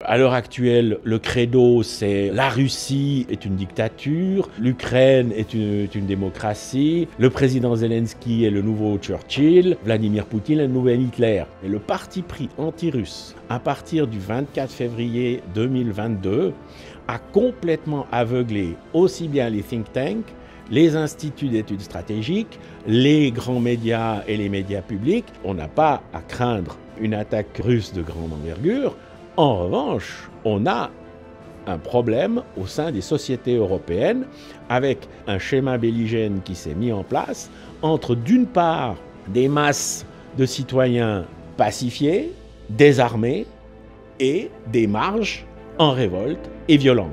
À l'heure actuelle, le credo, c'est la Russie est une dictature, l'Ukraine est une démocratie, le président Zelensky est le nouveau Churchill, Vladimir Poutine est le nouvel Hitler. Et le parti pris anti-russe, à partir du 24 février 2022, a complètement aveuglé aussi bien les think tanks, les instituts d'études stratégiques, les grands médias et les médias publics. On n'a pas à craindre une attaque russe de grande envergure. En revanche, on a un problème au sein des sociétés européennes avec un schéma belligène qui s'est mis en place entre d'une part des masses de citoyens pacifiés, désarmés et des marges en révolte et violentes.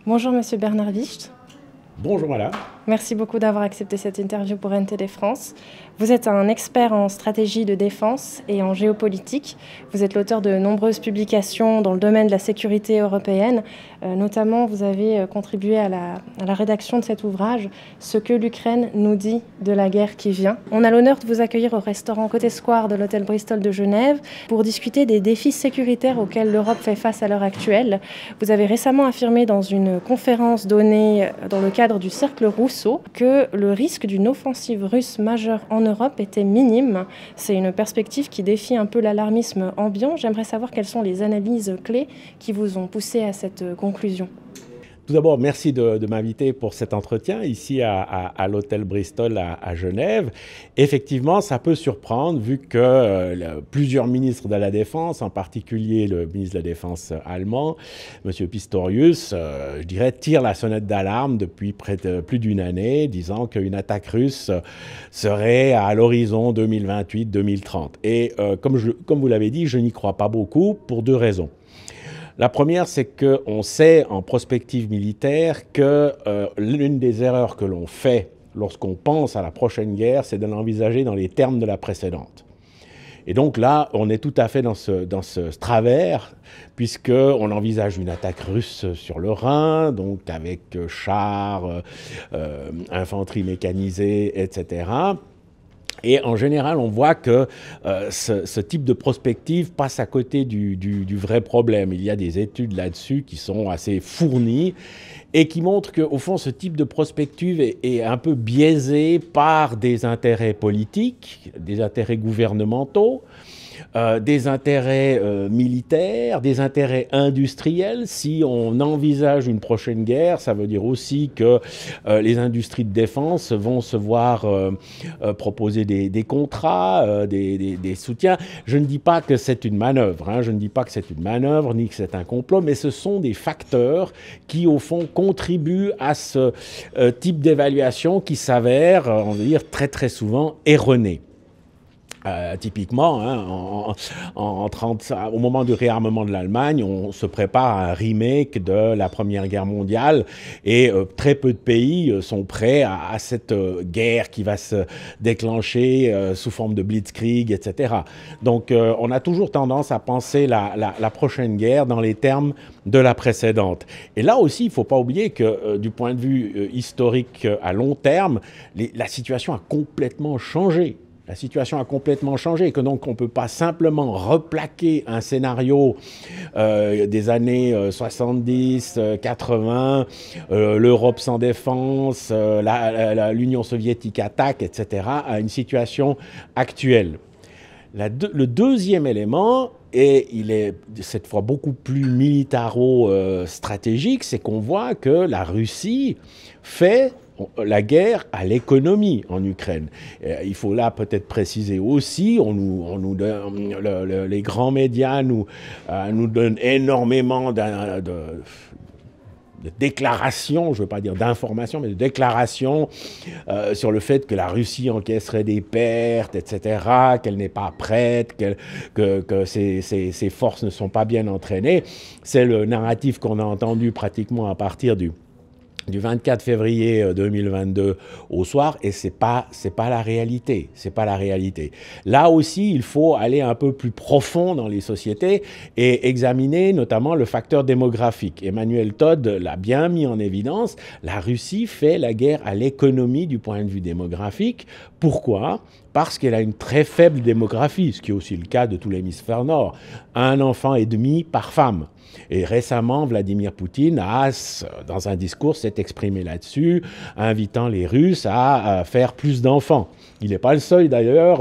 Bonjour Monsieur Bernard Wicht. Bonjour madame. Merci beaucoup d'avoir accepté cette interview pour NTD France. Vous êtes un expert en stratégie de défense et en géopolitique. Vous êtes l'auteur de nombreuses publications dans le domaine de la sécurité européenne. Notamment, vous avez contribué à la rédaction de cet ouvrage « Ce que l'Ukraine nous dit de la guerre qui vient ». On a l'honneur de vous accueillir au restaurant Côté Square de l'hôtel Bristol de Genève pour discuter des défis sécuritaires auxquels l'Europe fait face à l'heure actuelle. Vous avez récemment affirmé dans une conférence donnée dans le cadre du Cercle Rousseau que le risque d'une offensive russe majeure en Europe était minime. C'est une perspective qui défie un peu l'alarmisme ambiant. J'aimerais savoir quelles sont les analyses clés qui vous ont poussé à cette conclusion. Tout d'abord, merci de m'inviter pour cet entretien ici à l'hôtel Bristol à Genève. Effectivement, ça peut surprendre vu que plusieurs ministres de la Défense, en particulier le ministre de la Défense allemand, M. Pistorius, je dirais, tire la sonnette d'alarme depuis plus d'une année, disant qu'une attaque russe serait à l'horizon 2028-2030. Et comme vous l'avez dit, je n'y crois pas beaucoup pour deux raisons. La première, c'est qu'on sait en prospective militaire que l'une des erreurs que l'on fait lorsqu'on pense à la prochaine guerre, c'est de l'envisager dans les termes de la précédente. Et donc là, on est tout à fait dans ce travers, puisqu'on envisage une attaque russe sur le Rhin, donc avec chars, infanterie mécanisée, etc. Et en général, on voit que ce type de prospective passe à côté du vrai problème. Il y a des études là-dessus qui sont assez fournies et qui montrent qu'au fond, ce type de prospective est un peu biaisé par des intérêts politiques, des intérêts gouvernementaux, des intérêts militaires, des intérêts industriels. Si on envisage une prochaine guerre, ça veut dire aussi que les industries de défense vont se voir proposer des contrats, des soutiens. Je ne dis pas que c'est une manœuvre, hein, je ne dis pas que c'est une manœuvre, ni que c'est un complot, mais ce sont des facteurs qui, au fond, contribuent à ce type d'évaluation qui s'avère, on va dire, très très souvent erroné. Typiquement, hein, au moment du réarmement de l'Allemagne, on se prépare à un remake de la Première Guerre mondiale et très peu de pays sont prêts à cette guerre qui va se déclencher sous forme de blitzkrieg, etc. Donc on a toujours tendance à penser la prochaine guerre dans les termes de la précédente. Et là aussi, il ne faut pas oublier que du point de vue historique à long terme, la situation a complètement changé. La situation a complètement changé et que donc on ne peut pas simplement replaquer un scénario des années 70, 80, l'Europe sans défense, l'Union soviétique attaque, etc., à une situation actuelle. Le deuxième élément, et il est cette fois beaucoup plus militaro-stratégique, c'est qu'on voit que la Russie fait la guerre à l'économie en Ukraine. Il faut là peut-être préciser aussi, les grands médias nous donnent énormément de déclarations, je ne veux pas dire d'informations, mais de déclarations sur le fait que la Russie encaisserait des pertes, etc., qu'elle n'est pas prête, que ses forces ne sont pas bien entraînées. C'est le narratif qu'on a entendu pratiquement à partir du du 24 février 2022 au soir, et c'est pas la réalité. C'est pas la réalité. Là aussi, il faut aller un peu plus profond dans les sociétés et examiner notamment le facteur démographique. Emmanuel Todd l'a bien mis en évidence. La Russie fait la guerre à l'économie du point de vue démographique. Pourquoi ? Parce qu'elle a une très faible démographie, ce qui est aussi le cas de tout l'hémisphère nord. 1 enfant et demi par femme. Et récemment, Vladimir Poutine a, dans un discours, s'est exprimé là-dessus, invitant les Russes à faire plus d'enfants. Il n'est pas le seul d'ailleurs,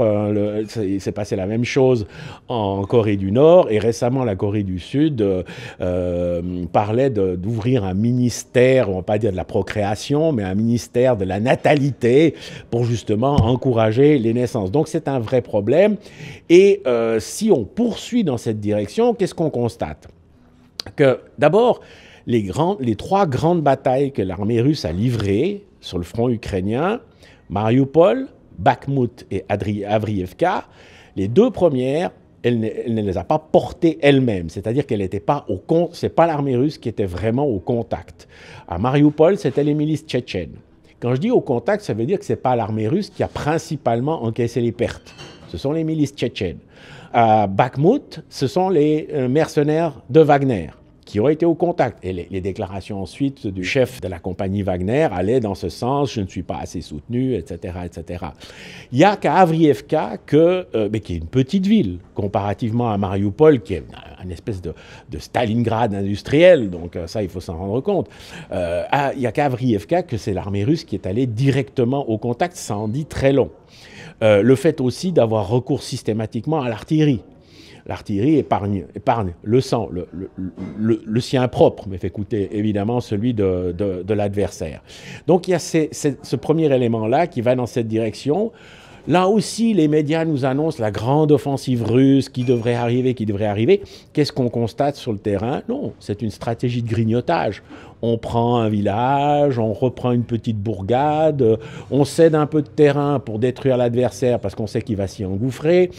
il s'est passé la même chose en Corée du Nord, et récemment la Corée du Sud parlait d'ouvrir un ministère, on ne va pas dire de la procréation, mais un ministère de la natalité pour justement encourager les naissances. Donc c'est un vrai problème, et si on poursuit dans cette direction, qu'est-ce qu'on constate ? Que d'abord, les 3 grandes batailles que l'armée russe a livrées sur le front ukrainien, Mariupol, Bakhmut et Avriivka, les 2 premières, elle ne les a pas portées elle-même, c'est-à-dire qu'elle n'était pas au compte, c'est pas l'armée russe qui était vraiment au contact. À Mariupol, c'était les milices tchétchènes. Quand je dis au contact, ça veut dire que c'est pas l'armée russe qui a principalement encaissé les pertes. Ce sont les milices tchétchènes. À Bakhmut, ce sont les mercenaires de Wagner qui ont été au contact. Et les déclarations ensuite du chef de la compagnie Wagner allaient dans ce sens, je ne suis pas assez soutenu, etc. etc. Il n'y a qu'à Avriivka, qui est une petite ville, comparativement à Mariupol, qui est une espèce de Stalingrad industriel, donc ça, il faut s'en rendre compte. Il n'y a qu'à Avriivka que c'est l'armée russe qui est allée directement au contact, ça en dit très long. Le fait aussi d'avoir recours systématiquement à l'artillerie. L'artillerie épargne le sang, le sien propre, mais fait coûter évidemment celui de l'adversaire. Donc il y a ce premier élément-là qui va dans cette direction. Là aussi, les médias nous annoncent la grande offensive russe qui devrait arriver, Qu'est-ce qu'on constate sur le terrain? Non, c'est une stratégie de grignotage. On prend un village, on reprend une petite bourgade, on cède un peu de terrain pour détruire l'adversaire parce qu'on sait qu'il va s'y engouffrer.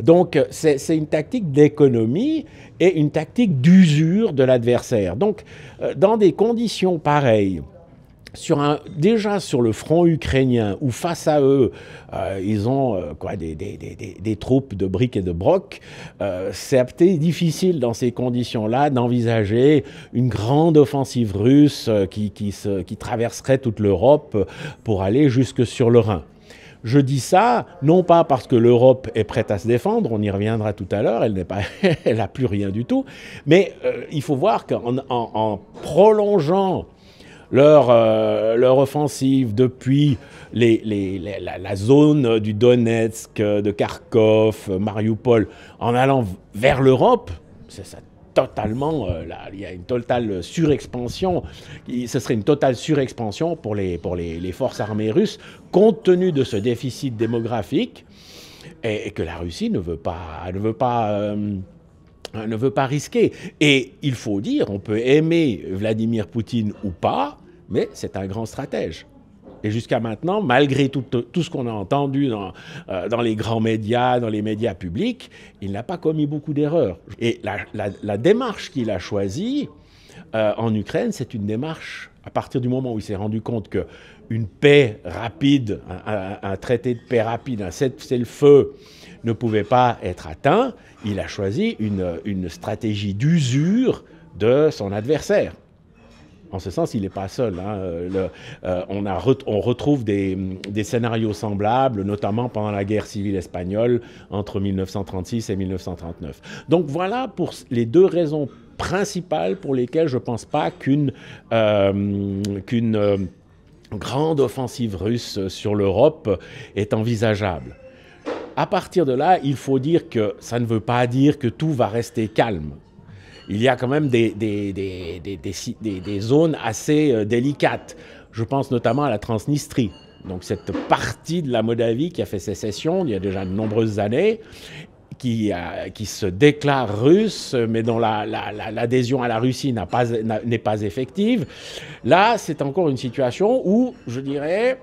Donc, c'est une tactique d'économie et une tactique d'usure de l'adversaire. Donc, dans des conditions pareilles, déjà sur le front ukrainien, où face à eux, ils ont des troupes de briques et de broc, c'est assez difficile dans ces conditions-là d'envisager une grande offensive russe qui traverserait toute l'Europe pour aller jusque sur le Rhin. Je dis ça, non pas parce que l'Europe est prête à se défendre, on y reviendra tout à l'heure, elle n'a plus rien du tout, mais il faut voir qu'en prolongeant leur offensive depuis la zone du Donetsk, de Kharkov, Mariupol, en allant vers l'Europe, c'est ça. Totalement, il y a une totale surexpansion. Ce serait une totale surexpansion pour les forces armées russes, compte tenu de ce déficit démographique, et que la Russie ne veut pas risquer. Et il faut dire, on peut aimer Vladimir Poutine ou pas, mais c'est un grand stratège. Et jusqu'à maintenant, malgré tout ce qu'on a entendu dans les grands médias, dans les médias publics, il n'a pas commis beaucoup d'erreurs. Et la démarche qu'il a choisie en Ukraine, c'est une démarche, à partir du moment où il s'est rendu compte qu'une paix rapide, un traité de paix rapide, un cessez-le-feu ne pouvait pas être atteint, il a choisi une stratégie d'usure de son adversaire. En ce sens, il n'est pas seul. On retrouve des scénarios semblables, notamment pendant la guerre civile espagnole entre 1936 et 1939. Donc voilà pour les 2 raisons principales pour lesquelles je ne pense pas qu'une grande offensive russe sur l'Europe est envisageable. À partir de là, il faut dire que ça ne veut pas dire que tout va rester calme. Il y a quand même des zones assez délicates. Je pense notamment à la Transnistrie. Donc cette partie de la Moldavie qui a fait sécession il y a déjà de nombreuses années, qui se déclare russe, mais dont l'adhésion à la Russie n'est pas effective. Là, c'est encore une situation où, je dirais,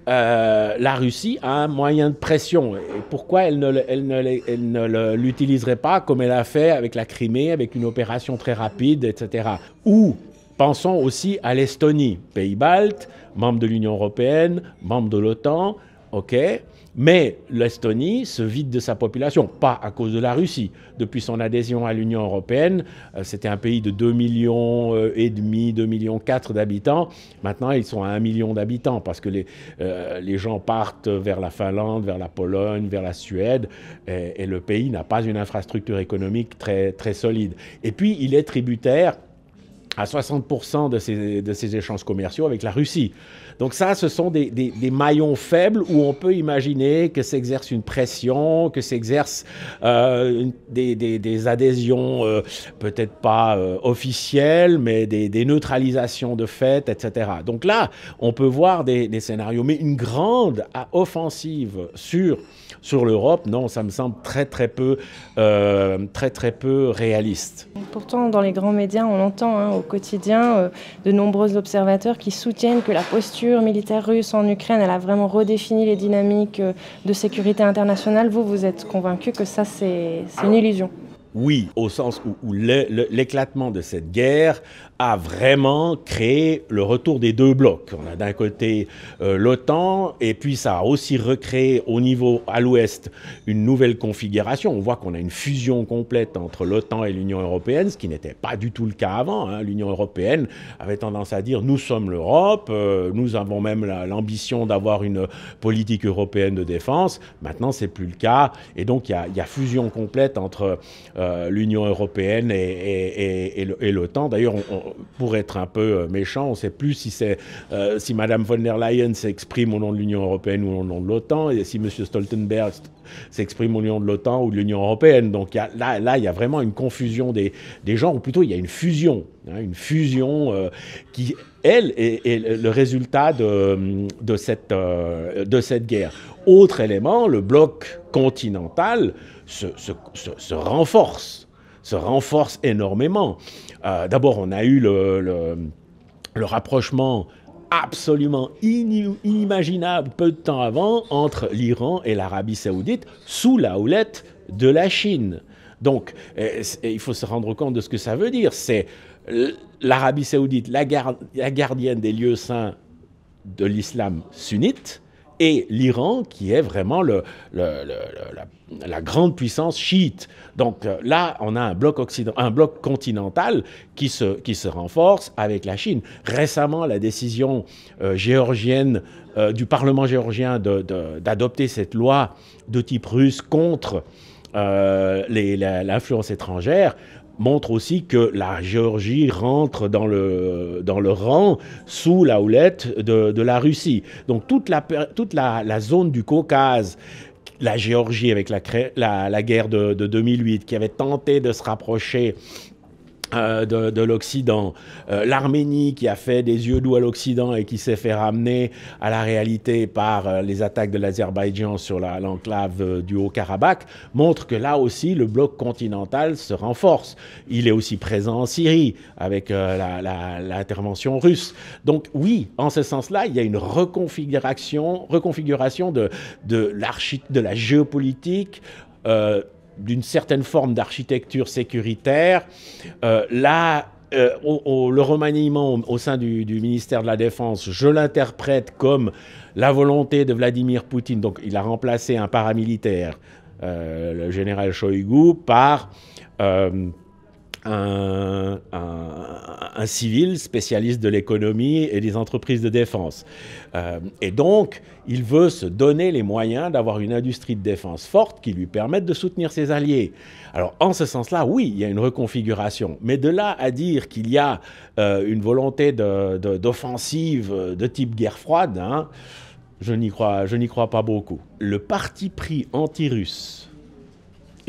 la Russie a un moyen de pression. Et pourquoi elle ne l'utiliserait pas comme elle a fait avec la Crimée, avec une opération très rapide, etc. Ou Pensons aussi à l'Estonie, pays baltes, membre de l'Union européenne, membre de l'OTAN, ok. Mais l'Estonie se vide de sa population, pas à cause de la Russie. Depuis son adhésion à l'Union européenne, c'était un pays de 2,5 millions, 2,4 millions d'habitants. Maintenant, ils sont à 1 million d'habitants parce que les gens partent vers la Finlande, vers la Pologne, vers la Suède, et le pays n'a pas une infrastructure économique très, très solide. Et puis, il est tributaire à 60% de ces échanges commerciaux avec la Russie. Donc ça, ce sont des maillons faibles où on peut imaginer que s'exerce une pression, que s'exerce des adhésions peut-être pas officielles, mais des neutralisations de fait, etc. Donc là, on peut voir des scénarios. Mais une grande offensive sur l'Europe, non, ça me semble très peu réaliste. Pourtant, dans les grands médias, on entend au quotidien de nombreux observateurs qui soutiennent que la posture militaire russe en Ukraine, elle a vraiment redéfini les dynamiques de sécurité internationale. Vous êtes convaincu que ça, c'est une illusion? Oui, au sens où l'éclatement de cette guerre a vraiment créé le retour des deux blocs. On a d'un côté l'OTAN, et puis ça a aussi recréé au niveau à l'ouest une nouvelle configuration. On voit qu'on a une fusion complète entre l'OTAN et l'Union européenne, ce qui n'était pas du tout le cas avant. L'Union européenne avait tendance à dire « nous sommes l'Europe, nous avons même l'ambition d'avoir une politique européenne de défense ». Maintenant, c'est plus le cas, et donc il y a fusion complète entre l'Union européenne et l'OTAN. D'ailleurs, pour être un peu méchant, on ne sait plus si Mme von der Leyen s'exprime au nom de l'Union européenne ou au nom de l'OTAN, et si M. Stoltenberg s'exprime au nom de l'OTAN ou de l'Union européenne. Donc là, il y a vraiment une confusion des genres, ou plutôt il y a une fusion qui, elle, est le résultat de cette guerre. Autre élément, le bloc continental se renforce énormément. D'abord, on a eu le rapprochement absolument inimaginable peu de temps avant entre l'Iran et l'Arabie saoudite sous la houlette de la Chine. Donc, il faut se rendre compte de ce que ça veut dire. C'est l'Arabie saoudite, la gardienne des lieux saints de l'islam sunnite, et l'Iran qui est vraiment la grande puissance chiite. Donc là, on a un bloc continental qui se renforce avec la Chine. Récemment, la décision géorgienne du Parlement géorgien d'adopter cette loi de type russe contre l'influence étrangère montre aussi que la Géorgie rentre dans le rang sous la houlette de la Russie. Donc toute la zone du Caucase, la Géorgie avec la guerre de 2008, qui avait tenté de se rapprocher de l'Occident, l'Arménie qui a fait des yeux doux à l'Occident et qui s'est fait ramener à la réalité par les attaques de l'Azerbaïdjan sur l'enclave du Haut-Karabakh, montre que là aussi le bloc continental se renforce. Il est aussi présent en Syrie avec l'intervention russe. Donc oui, en ce sens-là, il y a une reconfiguration de la géopolitique, d'une certaine forme d'architecture sécuritaire. Le remaniement au sein du ministère de la Défense, je l'interprète comme la volonté de Vladimir Poutine. Donc il a remplacé un paramilitaire, le général Shoigu, par un civil spécialiste de l'économie et des entreprises de défense. Et donc, il veut se donner les moyens d'avoir une industrie de défense forte qui lui permette de soutenir ses alliés. Alors, en ce sens-là, oui, il y a une reconfiguration. Mais de là à dire qu'il y a une volonté d'offensive de type guerre froide, je n'y crois pas beaucoup. Le parti pris anti-russe,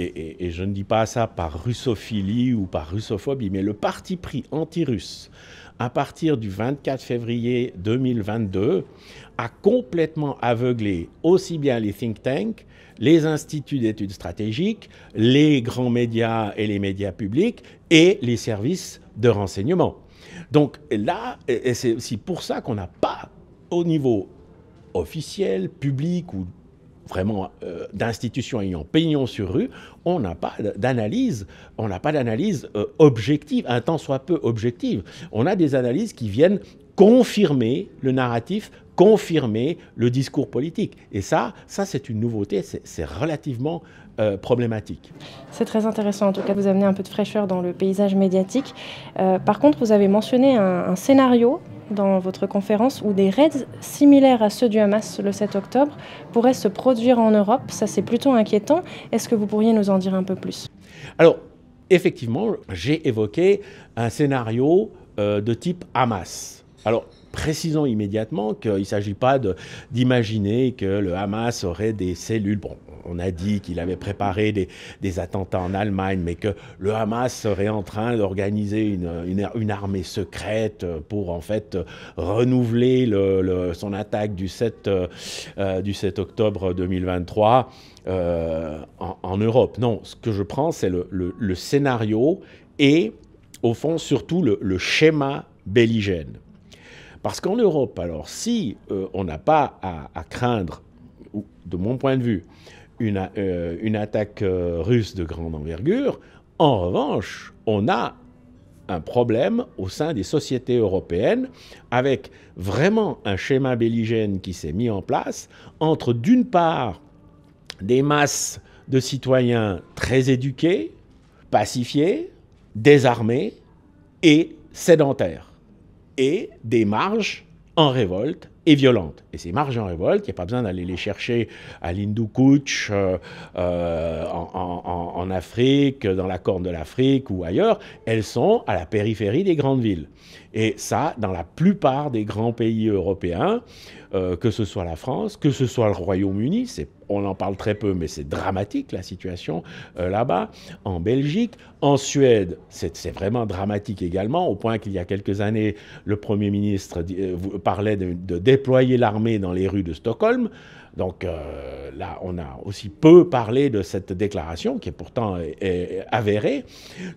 et je ne dis pas ça par russophilie ou par russophobie, mais le parti pris anti-russe, à partir du 24 février 2022, a complètement aveuglé aussi bien les think tanks, les instituts d'études stratégiques, les grands médias et les médias publics, et les services de renseignement. Donc là, et c'est aussi pour ça qu'on n'a pas, au niveau officiel, public ou vraiment d'institutions ayant pignon sur rue, on n'a pas d'analyse, objective, un tant soit peu objective. On a des analyses qui viennent confirmer le narratif, confirmer le discours politique. Et ça c'est une nouveauté, c'est relativement problématique. C'est très intéressant, en tout cas, vous amenez un peu de fraîcheur dans le paysage médiatique. Par contre, vous avez mentionné un scénario dans votre conférence où des raids similaires à ceux du Hamas le 7 octobre pourraient se produire en Europe. Ça, c'est plutôt inquiétant. Est-ce que vous pourriez nous en dire un peu plus? Alors, effectivement, j'ai évoqué un scénario de type Hamas. Alors, précisons immédiatement qu'il ne s'agit pas d'imaginer que le Hamas aurait des cellules. Bon, on a dit qu'il avait préparé des attentats en Allemagne, mais que le Hamas serait en train d'organiser une armée secrète pour en fait renouveler son attaque du 7 octobre 2023 en Europe. Non, ce que je prends, c'est le scénario et, au fond, surtout le schéma belligène. Parce qu'en Europe, alors, si on n'a pas à craindre, de mon point de vue, une attaque russe de grande envergure, en revanche, on a un problème au sein des sociétés européennes avec vraiment un schéma belligène qui s'est mis en place entre, d'une part, des masses de citoyens très éduqués, pacifiés, désarmés et sédentaires, et des marges en révolte et violentes. Et ces marges en révolte, il n'y a pas besoin d'aller les chercher à l'Hindu Kuch, en Afrique, dans la Corne de l'Afrique ou ailleurs. Elles sont à la périphérie des grandes villes. Et ça, dans la plupart des grands pays européens, que ce soit la France, que ce soit le Royaume-Uni, on en parle très peu, mais c'est dramatique la situation là-bas. En Belgique, en Suède, c'est vraiment dramatique également, au point qu'il y a quelques années, le Premier ministre parlait de déployer l'armée dans les rues de Stockholm. Donc là, on a aussi peu parlé de cette déclaration, qui est pourtant avérée.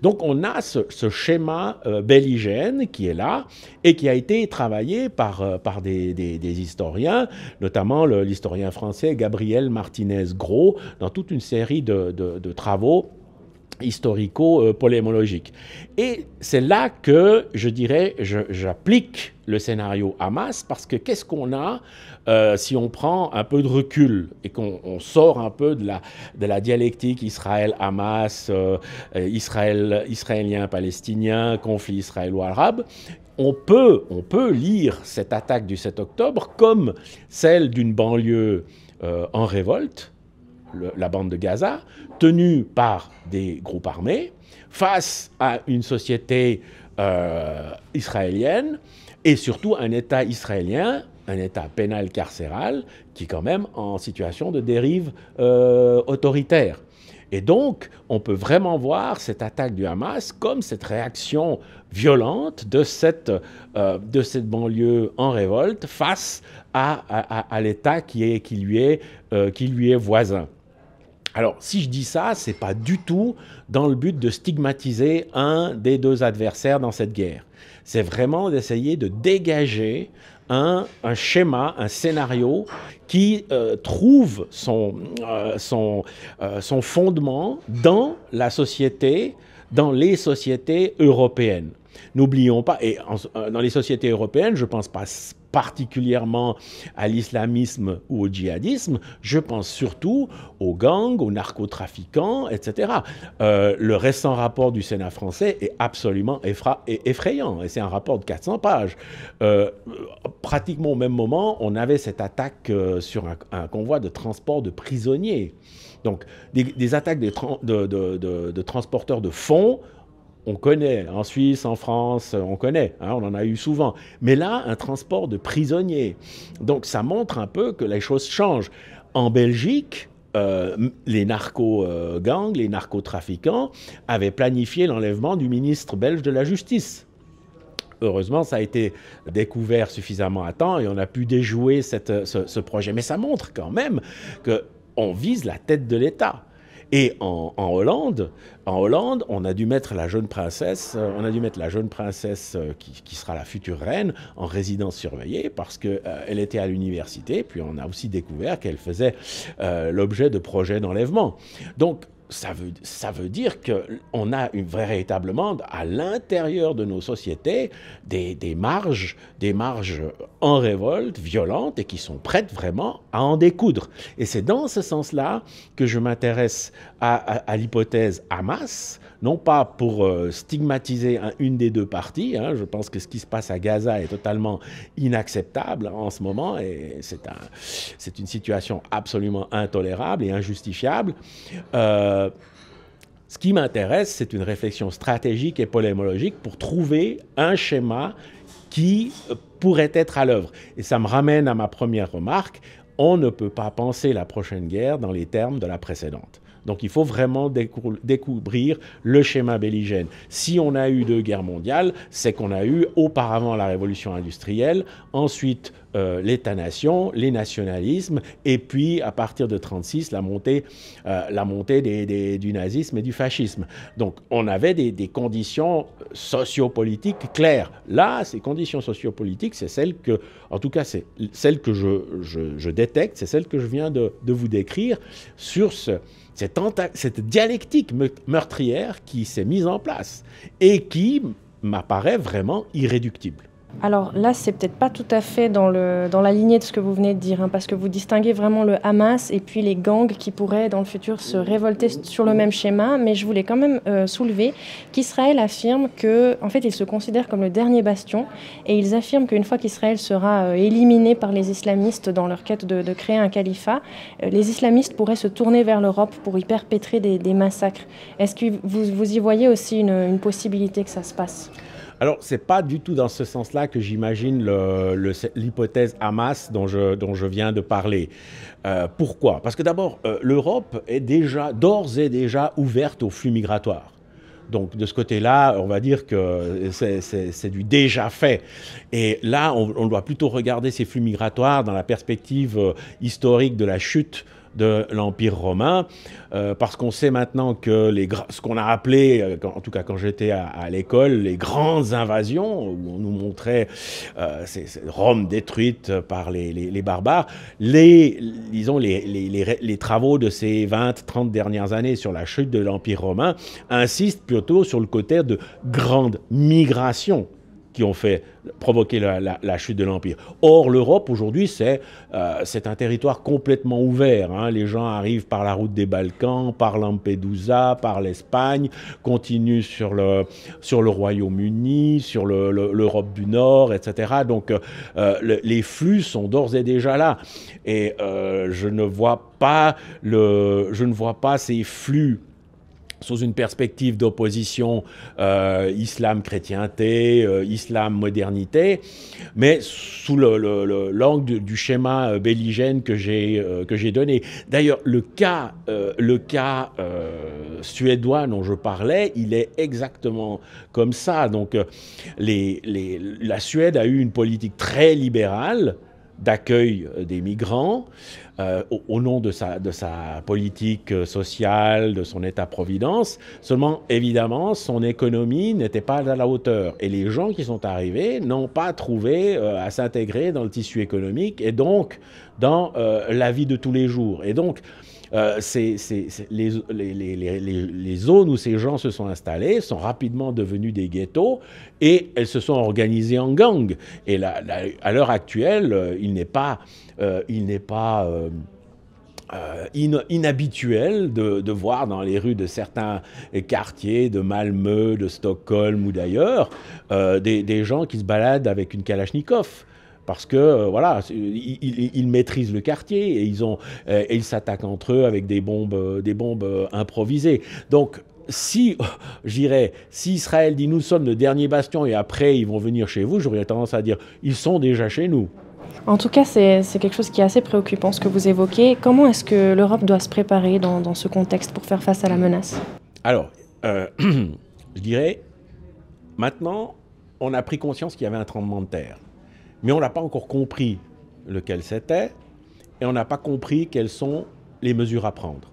Donc on a ce schéma belligène qui est là et qui a été travaillé par des historiens, notamment l'historien français Gabriel Martinez-Gros, dans toute une série de travaux historico-polémologiques. Et c'est là que, je dirais, j'applique le scénario Hamas, parce que qu'est-ce qu'on a si on prend un peu de recul et qu'on sort un peu de la dialectique Israël-Hamas, israélien-palestinien, conflit israélo-arabe? On peut lire cette attaque du 7 octobre comme celle d'une banlieue en révolte, la bande de Gaza, tenue par des groupes armés, face à une société israélienne, et surtout un État israélien, un État pénal carcéral, qui est quand même en situation de dérive autoritaire. Et donc, on peut vraiment voir cette attaque du Hamas comme cette réaction violente de cette banlieue en révolte face à l'État qui lui est voisin. Alors, si je dis ça, c'est pas du tout dans le but de stigmatiser un des deux adversaires dans cette guerre. C'est vraiment d'essayer de dégager un schéma, un scénario qui trouve son fondement dans la société, dans les sociétés européennes. N'oublions pas, et dans les sociétés européennes, je ne pense pas particulièrement à l'islamisme ou au djihadisme, je pense surtout aux gangs, aux narcotrafiquants, etc. Le récent rapport du Sénat français est absolument effrayant, et c'est un rapport de 400 pages. Pratiquement au même moment, on avait cette attaque sur un convoi de transport de prisonniers. Donc des attaques de transporteurs de fonds, on connaît, en Suisse, en France, on connaît, hein, on en a eu souvent. Mais là, un transport de prisonniers. Donc ça montre un peu que les choses changent. En Belgique, les narco-gangs, les narcotrafiquants avaient planifié l'enlèvement du ministre belge de la Justice. Heureusement, ça a été découvert suffisamment à temps et on a pu déjouer ce projet. Mais ça montre quand même qu'on vise la tête de l'État. Et en Hollande, on a dû mettre la jeune princesse, qui sera la future reine, en résidence surveillée parce qu'elle était à l'université. Puis on a aussi découvert qu'elle faisait l'objet de projets d'enlèvement. Donc, ça veut dire qu'on a véritablement à l'intérieur de nos sociétés des marges en révolte, violentes, et qui sont prêtes vraiment à en découdre. Et c'est dans ce sens-là que je m'intéresse à l'hypothèse Hamas, non pas pour stigmatiser une des deux parties. Je pense que ce qui se passe à Gaza est totalement inacceptable en ce moment, et c'est une situation absolument intolérable et injustifiable. Ce qui m'intéresse, c'est une réflexion stratégique et polémologique pour trouver un schéma qui pourrait être à l'œuvre. Et ça me ramène à ma première remarque, on ne peut pas penser la prochaine guerre dans les termes de la précédente. Donc il faut vraiment découvrir le schéma belligène. Si on a eu 2 guerres mondiales, c'est qu'on a eu auparavant la révolution industrielle, ensuite l'État-nation, les nationalismes, et puis à partir de 1936, la montée du nazisme et du fascisme. Donc on avait des conditions sociopolitiques claires. Là, ces conditions sociopolitiques, c'est celles que, en tout cas, c'est celles que je détecte, c'est celles que je viens de vous décrire sur cette dialectique meurtrière qui s'est mise en place et qui m'apparaît vraiment irréductible. Alors là, c'est peut-être pas tout à fait dans la lignée de ce que vous venez de dire, parce que vous distinguez vraiment le Hamas et puis les gangs qui pourraient dans le futur se révolter sur le même schéma, mais je voulais quand même soulever qu'Israël affirme qu'en fait, ils se considèrent comme le dernier bastion, et ils affirment qu'une fois qu'Israël sera éliminé par les islamistes dans leur quête de créer un califat, les islamistes pourraient se tourner vers l'Europe pour y perpétrer des massacres. Est-ce que vous y voyez aussi une possibilité que ça se passe ? Alors, ce n'est pas du tout dans ce sens-là que j'imagine l'hypothèse Hamas dont je viens de parler. Pourquoi ? Parce que d'abord, l'Europe est d'ores et déjà ouverte aux flux migratoires. Donc, de ce côté-là, on va dire que c'est du déjà fait. Et là, on doit plutôt regarder ces flux migratoires dans la perspective historique de la chute de l'Empire romain, parce qu'on sait maintenant que ce qu'on a appelé, en tout cas quand j'étais à l'école, les grandes invasions, où on nous montrait Rome détruite par les barbares, disons les travaux de ces 20-30 dernières années sur la chute de l'Empire romain insistent plutôt sur le côté de grandes migrations qui ont provoqué la chute de l'Empire. Or, l'Europe, aujourd'hui, c'est un territoire complètement ouvert. Les gens arrivent par la route des Balkans, par Lampedusa, par l'Espagne, continuent sur le Royaume-Uni, sur l'Europe du Nord, etc. Donc, les flux sont d'ores et déjà là. Et je ne vois pas ces flux sous une perspective d'opposition islam-chrétienté, islam-modernité, mais sous l'angle du schéma belligène que j'ai donné. D'ailleurs, le cas suédois dont je parlais, il est exactement comme ça. Donc, la Suède a eu une politique très libérale d'accueil des migrants, au nom de sa politique sociale, de son État-providence. Seulement, évidemment, son économie n'était pas à la hauteur. Et les gens qui sont arrivés n'ont pas trouvé à s'intégrer dans le tissu économique et donc dans la vie de tous les jours. Et donc, les zones où ces gens se sont installés sont rapidement devenues des ghettos et elles se sont organisées en gangs. Et à l'heure actuelle, il n'est pas inhabituel de voir dans les rues de certains quartiers, de Malmö, de Stockholm ou d'ailleurs, des gens qui se baladent avec une Kalachnikov. Parce que, voilà, ils maîtrisent le quartier et ils s'attaquent entre eux avec des bombes improvisées. Donc, si Israël dit « nous sommes le dernier bastion et après ils vont venir chez vous », j'aurais tendance à dire « ils sont déjà chez nous ». En tout cas, c'est quelque chose qui est assez préoccupant, ce que vous évoquez. Comment est-ce que l'Europe doit se préparer dans ce contexte pour faire face à la menace ? Alors, je dirais, maintenant, on a pris conscience qu'il y avait un tremblement de terre. Mais on n'a pas encore compris lequel c'était et on n'a pas compris quelles sont les mesures à prendre.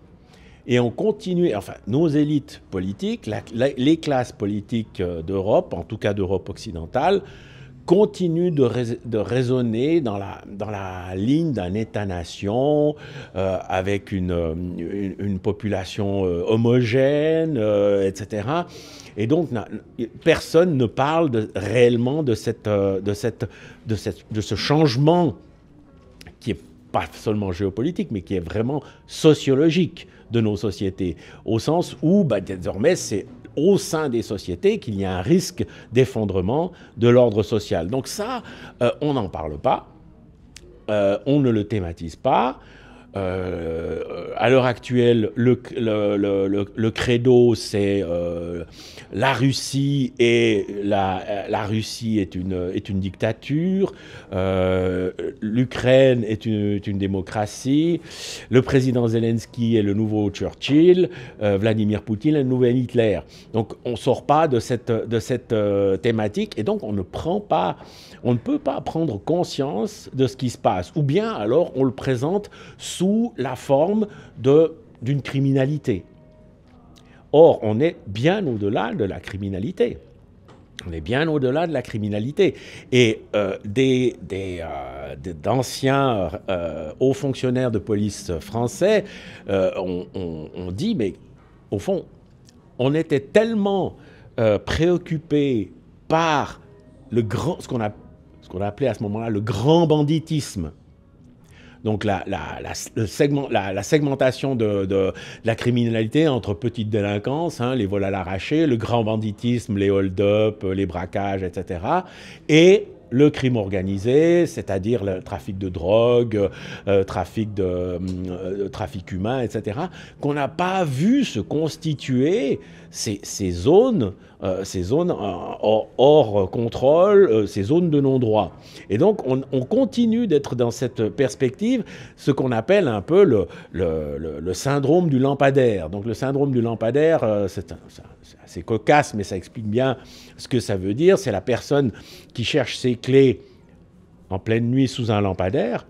Et on continue, enfin, nos élites politiques, les classes politiques d'Europe, en tout cas d'Europe occidentale, continuent de raisonner dans la ligne d'un État-nation avec une population homogène, etc. Et donc, personne ne parle réellement de ce changement qui est pas seulement géopolitique, mais qui est vraiment sociologique de nos sociétés, au sens où désormais c'est au sein des sociétés qu'il y a un risque d'effondrement de l'ordre social. Donc ça, on n'en parle pas, on ne le thématise pas. À l'heure actuelle, le credo, c'est la Russie et la Russie est une dictature, l'Ukraine est une démocratie, le président Zelensky est le nouveau Churchill, Vladimir Poutine est le nouvel Hitler. Donc on ne sort pas de cette thématique et donc on ne peut pas prendre conscience de ce qui se passe. Ou bien alors on le présente sous la forme d'une criminalité. Or, on est bien au-delà de la criminalité. On est bien au-delà de la criminalité. Et d'anciens hauts fonctionnaires de police français ont dit, mais au fond, on était tellement préoccupés par ce qu'on a appelé à ce moment-là le grand banditisme. Donc la segmentation de la criminalité entre petites délinquances, les vols à l'arraché, le grand banditisme, les hold-up, les braquages, etc. Et le crime organisé, c'est-à-dire le trafic de drogue, trafic humain, etc., qu'on n'a pas vu se constituer ces zones hors contrôle, ces zones de non-droit. Et donc, on continue d'être dans cette perspective, ce qu'on appelle un peu le syndrome du lampadaire. Donc, le syndrome du lampadaire, c'est assez cocasse, mais ça explique bien ce que ça veut dire. C'est la personne qui cherche ses clés en pleine nuit sous un lampadaire,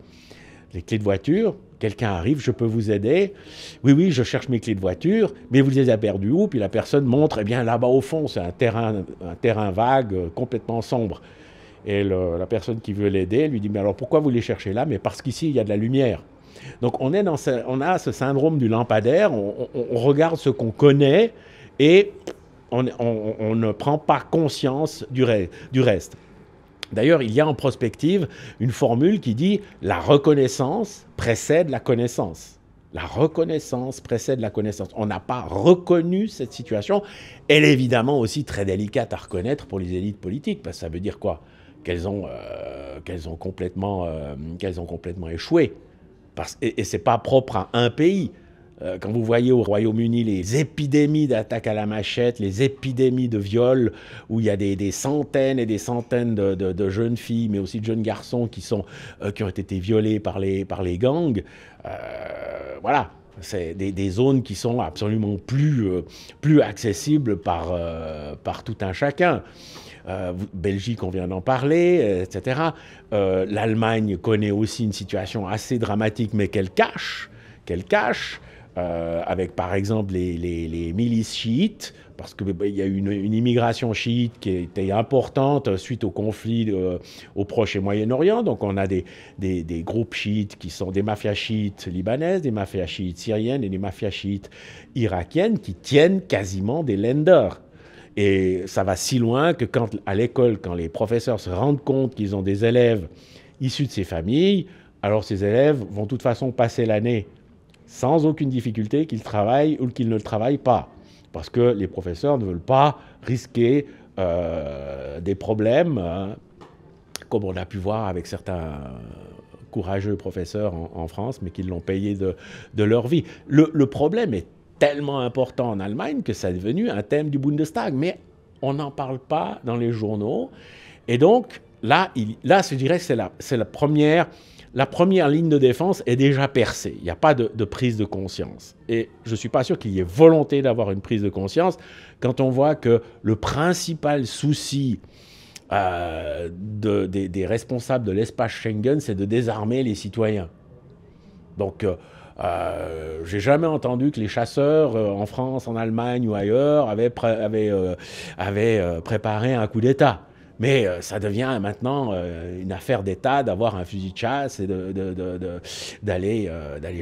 les clés de voiture. Quelqu'un arrive, je peux vous aider. Oui, je cherche mes clés de voiture, mais vous les avez perdues où? Puis la personne montre, eh bien là-bas au fond, c'est un terrain vague, complètement sombre. Et la personne qui veut l'aider lui dit, mais alors pourquoi vous les cherchez là? Mais parce qu'ici, il y a de la lumière. Donc on a ce syndrome du lampadaire, on regarde ce qu'on connaît et on ne prend pas conscience du reste. D'ailleurs, il y a en prospective une formule qui dit « la reconnaissance précède la connaissance ». La reconnaissance précède la connaissance. On n'a pas reconnu cette situation. Elle est évidemment aussi très délicate à reconnaître pour les élites politiques, parce que ça veut dire quoi? Qu'elles ont complètement échoué. Et ce n'est pas propre à un pays. Quand vous voyez au Royaume-Uni les épidémies d'attaques à la machette, les épidémies de viols, où il y a des centaines et des centaines de jeunes filles, mais aussi de jeunes garçons qui ont été violés par les gangs, voilà, c'est des zones qui sont absolument plus accessibles par tout un chacun. Belgique, on vient d'en parler, etc. L'Allemagne connaît aussi une situation assez dramatique, mais qu'elle cache. Avec par exemple les milices chiites, parce qu'il y a eu une immigration chiite qui était importante suite au conflit au Proche et Moyen-Orient. Donc on a des groupes chiites qui sont des mafias chiites libanaises, des mafias chiites syriennes et des mafias chiites irakiennes qui tiennent quasiment des lenders. Et ça va si loin que à l'école, quand les professeurs se rendent compte qu'ils ont des élèves issus de ces familles, alors ces élèves vont de toute façon passer l'année sans aucune difficulté, qu'ils travaillent ou qu'ils ne le travaillent pas. Parce que les professeurs ne veulent pas risquer des problèmes, comme on a pu voir avec certains courageux professeurs en France, mais qui l'ont payé de leur vie. Le problème est tellement important en Allemagne que ça est devenu un thème du Bundestag, mais on n'en parle pas dans les journaux. Et donc, là je dirais que c'est la première ligne de défense est déjà percée. Il n'y a pas de prise de conscience. Et je ne suis pas sûr qu'il y ait volonté d'avoir une prise de conscience quand on voit que le principal souci des responsables de l'espace Schengen, c'est de désarmer les citoyens. Donc, j'ai jamais entendu que les chasseurs en France, en Allemagne ou ailleurs avaient préparé un coup d'État. Mais ça devient maintenant une affaire d'État d'avoir un fusil de chasse et d'aller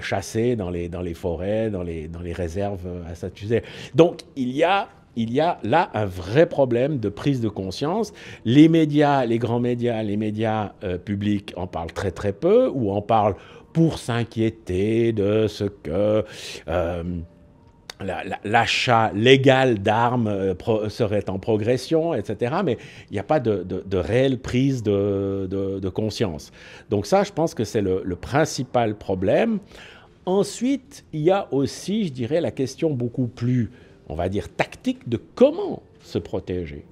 chasser dans les forêts, dans les réserves à statuer. Donc il y a là un vrai problème de prise de conscience. Les médias, les grands médias, les médias publics en parlent très très peu, ou en parlent pour s'inquiéter de ce que l'achat légal d'armes serait en progression, etc. Mais il n'y a pas de réelle prise de conscience. Donc ça, je pense que c'est le principal problème. Ensuite, il y a aussi, je dirais, la question beaucoup plus, on va dire, tactique de comment se protéger.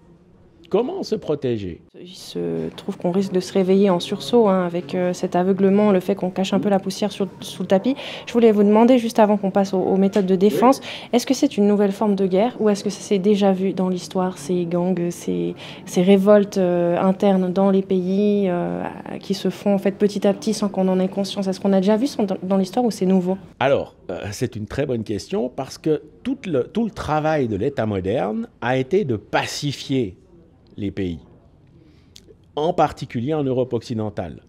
Comment se protéger? Il se trouve qu'on risque de se réveiller en sursaut avec cet aveuglement, le fait qu'on cache un peu la poussière sous le tapis. Je voulais vous demander, juste avant qu'on passe aux méthodes de défense, est-ce que c'est une nouvelle forme de guerre ou est-ce que ça s'est déjà vu dans l'histoire, ces gangs, ces révoltes internes dans les pays qui se font en fait petit à petit sans qu'on en ait conscience? Est-ce qu'on a déjà vu ça dans l'histoire ou c'est nouveau? Alors, c'est une très bonne question parce que tout le travail de l'État moderne a été de pacifier les pays, en particulier en Europe occidentale.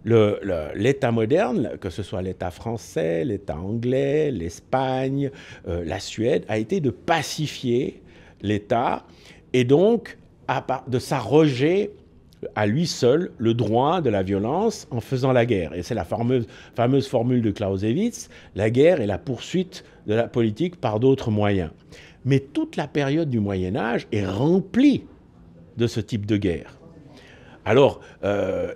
L'État moderne, que ce soit l'État français, l'État anglais, l'Espagne, la Suède, a été de pacifier l'État et donc de s'arroger à lui seul le droit de la violence en faisant la guerre. Et c'est la fameuse formule de Clausewitz, la guerre est la poursuite de la politique par d'autres moyens. Mais toute la période du Moyen-Âge est remplie de ce type de guerre. Alors,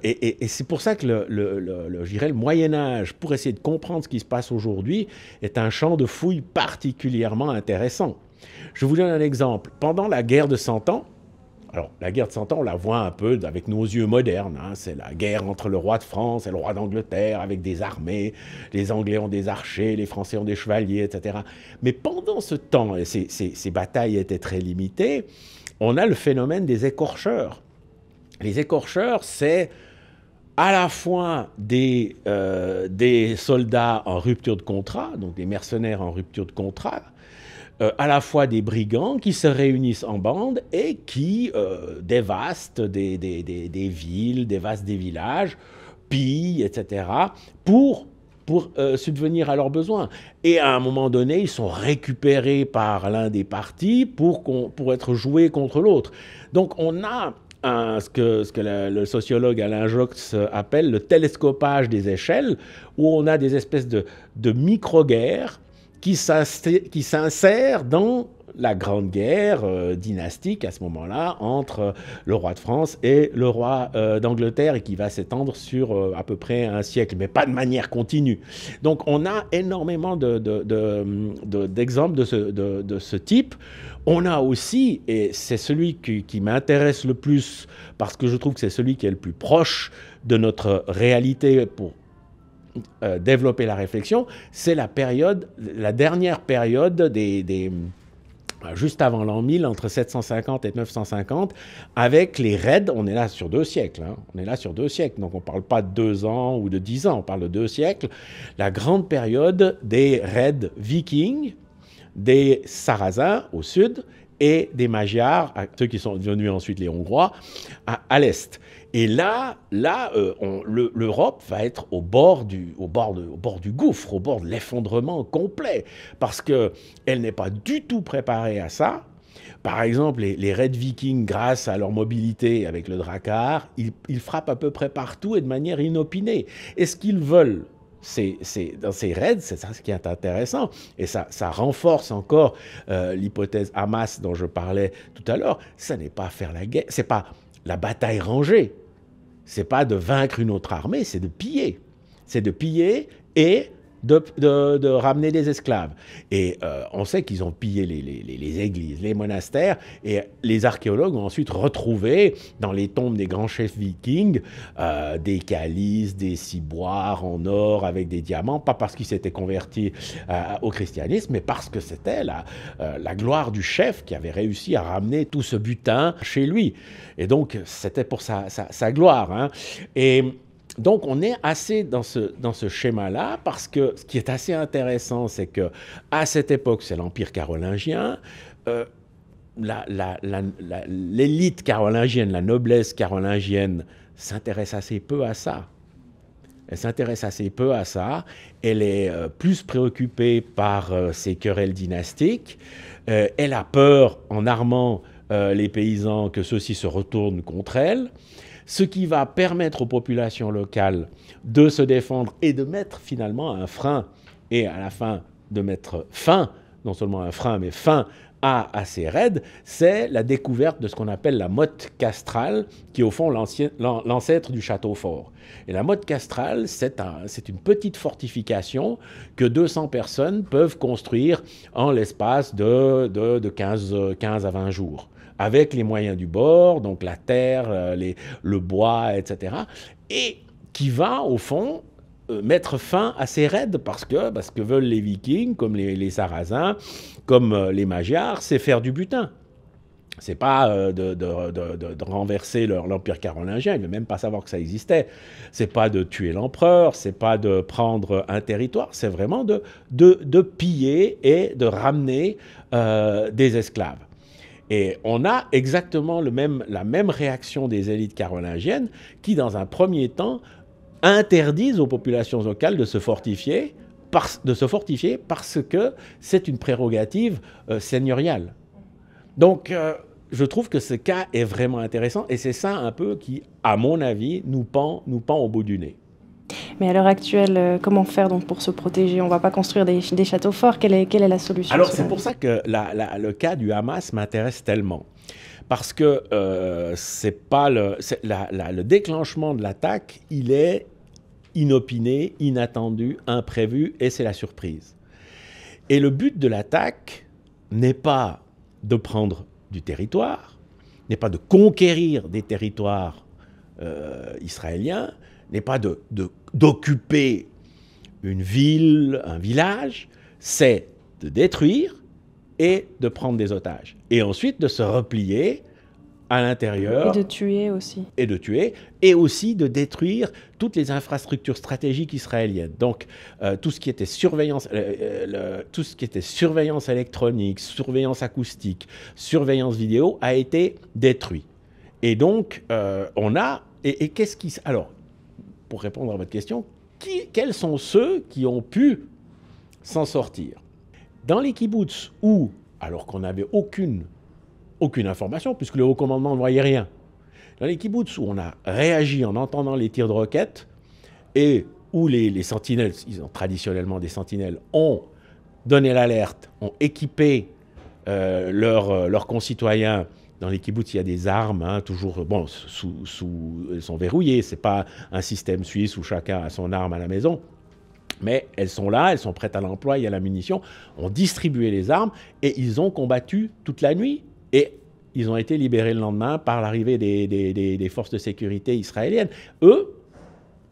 et c'est pour ça que je dirais le Moyen-Âge, pour essayer de comprendre ce qui se passe aujourd'hui, est un champ de fouilles particulièrement intéressant. Je vous donne un exemple. Pendant la guerre de 100 ans, alors la guerre de 100 ans, on la voit un peu avec nos yeux modernes, hein, c'est la guerre entre le roi de France et le roi d'Angleterre, avec des armées, les Anglais ont des archers, les Français ont des chevaliers, etc. Mais pendant ce temps, et ces batailles étaient très limitées, on a le phénomène des écorcheurs. Les écorcheurs, c'est à la fois des soldats en rupture de contrat, donc des mercenaires en rupture de contrat, à la fois des brigands qui se réunissent en bande et qui dévastent des villes, dévastent des villages, pillent, etc., pour subvenir à leurs besoins. Et à un moment donné, ils sont récupérés par l'un des partis pour être joués contre l'autre. Donc on a ce que le sociologue Alain Jox appelle le télescopage des échelles, où on a des espèces de micro-guerres qui s'insèrent dans la grande guerre dynastique à ce moment-là entre le roi de France et le roi d'Angleterre et qui va s'étendre sur à peu près un siècle, mais pas de manière continue. Donc on a énormément d'exemples de ce type. On a aussi, et c'est celui qui m'intéresse le plus parce que je trouve que c'est celui qui est le plus proche de notre réalité pour développer la réflexion, c'est la dernière période juste avant l'an 1000, entre 750 et 950, avec les raids. On est là sur 2 siècles. Hein, on est là sur 2 siècles. Donc on ne parle pas de 2 ans ou de 10 ans, on parle de 2 siècles. La grande période des raids vikings, des Sarrasins au sud et des Magyars, ceux qui sont devenus ensuite les Hongrois, à l'est. Et là, l'Europe va être au bord du gouffre, au bord de l'effondrement complet, parce qu'elle n'est pas du tout préparée à ça. Par exemple, les raids vikings, grâce à leur mobilité avec le drakkar, ils frappent à peu près partout et de manière inopinée. Et ce qu'ils veulent, dans ces raids, c'est ça ce qui est intéressant, et ça renforce encore l'hypothèse Hamas dont je parlais tout à l'heure. Ça n'est pas faire la guerre, c'est pas la bataille rangée, c'est pas de vaincre une autre armée, c'est de piller. C'est de piller et de ramener des esclaves. Et on sait qu'ils ont pillé les églises, les monastères, et les archéologues ont ensuite retrouvé dans les tombes des grands chefs vikings des calices, des ciboires en or avec des diamants, pas parce qu'ils s'étaient convertis au christianisme, mais parce que c'était la gloire du chef qui avait réussi à ramener tout ce butin chez lui. Et donc, c'était pour sa gloire. Hein. Et Donc on est assez dans ce schéma-là, parce que ce qui est assez intéressant, c'est qu'à cette époque, c'est l'Empire carolingien, l'élite carolingienne, la noblesse carolingienne s'intéresse assez peu à ça. Elle s'intéresse assez peu à ça. Elle est plus préoccupée par ces querelles dynastiques. Elle a peur, en armant les paysans, que ceux-ci se retournent contre elle. Ce qui va permettre aux populations locales de se défendre et de mettre finalement un frein, et à la fin de mettre fin, non seulement un frein, mais fin à ces raids, c'est la découverte de ce qu'on appelle la motte castrale, qui est au fond l'ancêtre du château fort. Et la motte castrale, c'est une petite fortification que 200 personnes peuvent construire en l'espace de 15 à 20 jours, avec les moyens du bord, donc la terre, le bois, etc. Et qui va, au fond, mettre fin à ces raids, parce que veulent les Vikings, comme les Sarrasins, comme les Magyars, c'est faire du butin. C'est pas de renverser l'Empire carolingien, ils ne veulent même pas savoir que ça existait. C'est pas de tuer l'empereur, c'est pas de prendre un territoire, c'est vraiment de piller et de ramener des esclaves. Et on a exactement la même réaction des élites carolingiennes qui, dans un premier temps, interdisent aux populations locales de se fortifier parce que c'est une prérogative seigneuriale. Donc, je trouve que ce cas est vraiment intéressant, et c'est ça un peu qui, à mon avis, nous pend au bout du nez. Mais à l'heure actuelle, comment faire donc pour se protéger? On ne va pas construire des châteaux forts. Quelle est la solution? Alors, c'est pour ça que le cas du Hamas m'intéresse tellement. Parce que le déclenchement de l'attaque, il est inopiné, inattendu, imprévu, et c'est la surprise. Et le but de l'attaque n'est pas de prendre du territoire, n'est pas de conquérir des territoires israéliens, n'est pas d'occuper une ville, un village, c'est de détruire et de prendre des otages. Et ensuite de se replier à l'intérieur. Et de tuer aussi. Et de tuer, et aussi de détruire toutes les infrastructures stratégiques israéliennes. Donc, tout ce qui était surveillance électronique, surveillance acoustique, surveillance vidéo a été détruit. Et donc, Et qu'est-ce qui... Alors, pour répondre à votre question, quels sont ceux qui ont pu s'en sortir? Dans les kibboutz où, alors qu'on n'avait aucune information, puisque le haut commandement ne voyait rien, dans les kibboutz où on a réagi en entendant les tirs de roquettes, et où les sentinelles, ils ont traditionnellement des sentinelles, ont donné l'alerte, ont équipé leurs concitoyens. Dans les kibboutz, il y a des armes, toujours, bon, elles sont verrouillées. Ce n'est pas un système suisse où chacun a son arme à la maison. Mais elles sont là, elles sont prêtes à l'emploi, il y a la munition. On distribuait les armes et ils ont combattu toute la nuit. Et ils ont été libérés le lendemain par l'arrivée des forces de sécurité israéliennes. Eux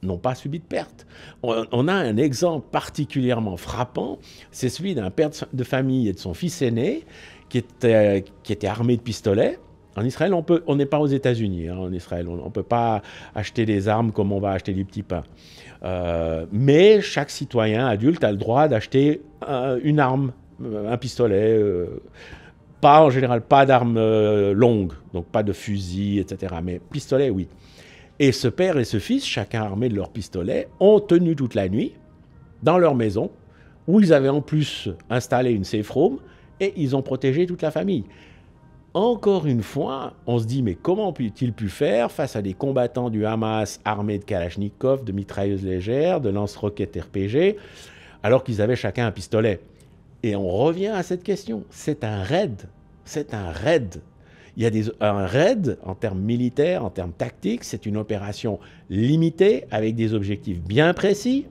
n'ont pas subi de perte. On a un exemple particulièrement frappant, c'est celui d'un père de famille et de son fils aîné qui était armé de pistolets. En Israël, on n'est pas aux États-Unis. En Israël, on ne peut pas acheter des armes comme on va acheter du petit pain. Mais chaque citoyen adulte a le droit d'acheter une arme, un pistolet. En général, pas d'armes longues, donc pas de fusil, etc. Mais pistolet, oui. Et ce père et ce fils, chacun armés de leur pistolet, ont tenu toute la nuit dans leur maison, où ils avaient en plus installé une safe room, et ils ont protégé toute la famille. Encore une fois, on se dit, mais comment ont-ils pu faire face à des combattants du Hamas armés de Kalachnikov, de mitrailleuses légères, de lance-roquettes RPG, alors qu'ils avaient chacun un pistolet? Et on revient à cette question. C'est un raid. C'est un raid. Il y a un raid en termes militaires, en termes tactiques. C'est une opération limitée avec des objectifs bien précis.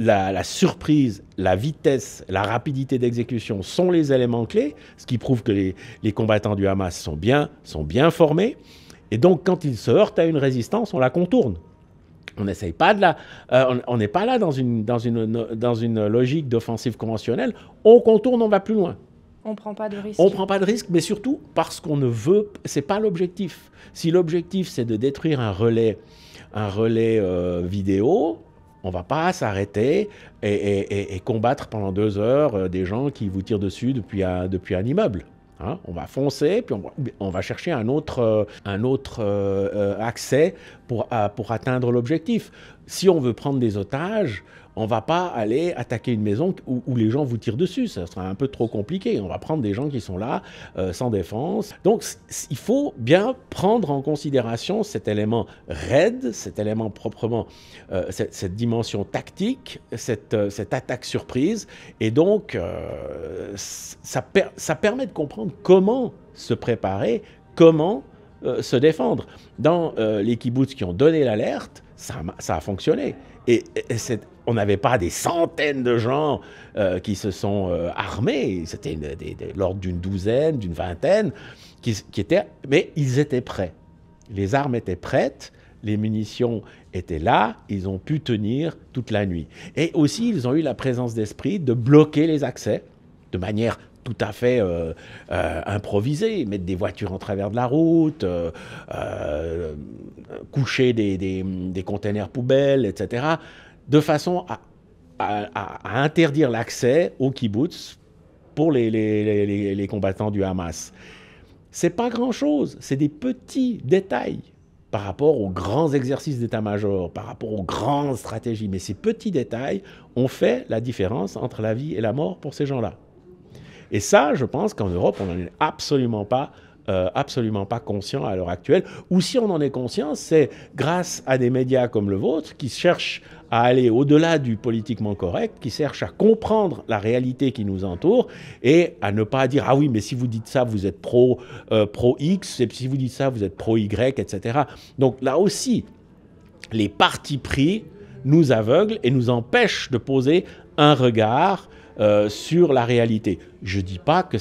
La surprise, la vitesse, la rapidité d'exécution sont les éléments clés, ce qui prouve que les combattants du Hamas sont bien formés. Et donc, quand ils se heurtent à une résistance, on la contourne. On n'essaye pas on n'est pas là dans une logique d'offensive conventionnelle. On contourne, on va plus loin. On ne prend pas de risque. On ne prend pas de risque, mais surtout parce qu'on ne veut... Ce n'est pas l'objectif. Si l'objectif, c'est de détruire un relais vidéo, on ne va pas s'arrêter et combattre pendant 2 heures des gens qui vous tirent dessus depuis un immeuble. Hein, on va foncer, puis on va chercher un autre accès pour atteindre l'objectif. Si on veut prendre des otages, on ne va pas aller attaquer une maison où les gens vous tirent dessus. Ça sera un peu trop compliqué. On va prendre des gens qui sont là, sans défense. Donc, il faut bien prendre en considération cet élément raid, cet élément proprement, cette dimension tactique, cette attaque surprise. Et donc, ça permet de comprendre comment se préparer, comment se défendre. Dans les kibboutz qui ont donné l'alerte, ça a fonctionné. Et on n'avait pas des centaines de gens qui se sont armés. C'était l'ordre d'une douzaine, d'une vingtaine, mais ils étaient prêts. Les armes étaient prêtes, les munitions étaient là, ils ont pu tenir toute la nuit. Et aussi, ils ont eu la présence d'esprit de bloquer les accès de manière tout à fait improvisée, mettre des voitures en travers de la route, coucher des containers poubelles, etc., de façon à interdire l'accès aux kibboutz pour les combattants du Hamas. C'est pas grand-chose, c'est des petits détails par rapport aux grands exercices d'état-major, par rapport aux grandes stratégies. Mais ces petits détails ont fait la différence entre la vie et la mort pour ces gens-là. Et ça, je pense qu'en Europe, on n'en est absolument pas conscient à l'heure actuelle. Ou si on en est conscient, c'est grâce à des médias comme le vôtre qui cherchent à aller au-delà du politiquement correct, qui cherchent à comprendre la réalité qui nous entoure et à ne pas dire « Ah oui, mais si vous dites ça, vous êtes pro X, et si vous dites ça, vous êtes pro Y, etc. » Donc là aussi, les partis pris nous aveuglent et nous empêchent de poser un regard sur la réalité. Je ne dis pas que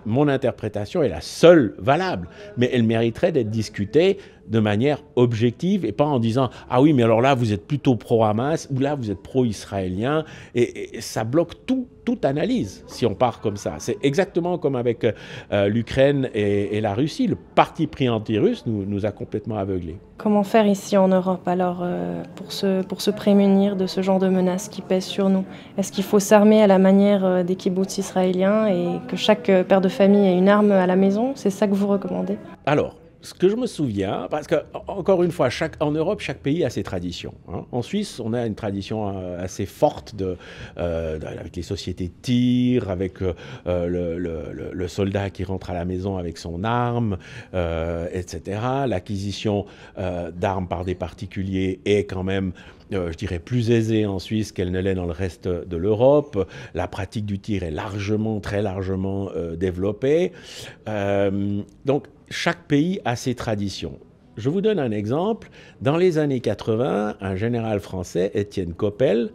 mon interprétation est la seule valable, mais elle mériterait d'être discutée de manière objective et pas en disant « Ah oui, mais alors là, vous êtes plutôt pro-Hamas ou là, vous êtes pro-israélien » et ça bloque toute analyse si on part comme ça. C'est exactement comme avec l'Ukraine et la Russie. Le parti pris anti-russe nous a complètement aveuglés. Comment faire ici en Europe alors pour se prémunir de ce genre de menaces qui pèsent sur nous? Est-ce qu'il faut s'armer à la manière des kibboutz israéliens et que chaque père de famille ait une arme à la maison? C'est ça que vous recommandez? Alors, ce que je me souviens, parce que, encore une fois, en Europe, chaque pays a ses traditions. Hein. En Suisse, on a une tradition assez forte avec les sociétés de tir, avec le soldat qui rentre à la maison avec son arme, etc. L'acquisition d'armes par des particuliers est quand même, je dirais, plus aisée en Suisse qu'elle ne l'est dans le reste de l'Europe. La pratique du tir est très largement développée. Donc, chaque pays a ses traditions. Je vous donne un exemple. Dans les années 80, un général français, Étienne Coppel,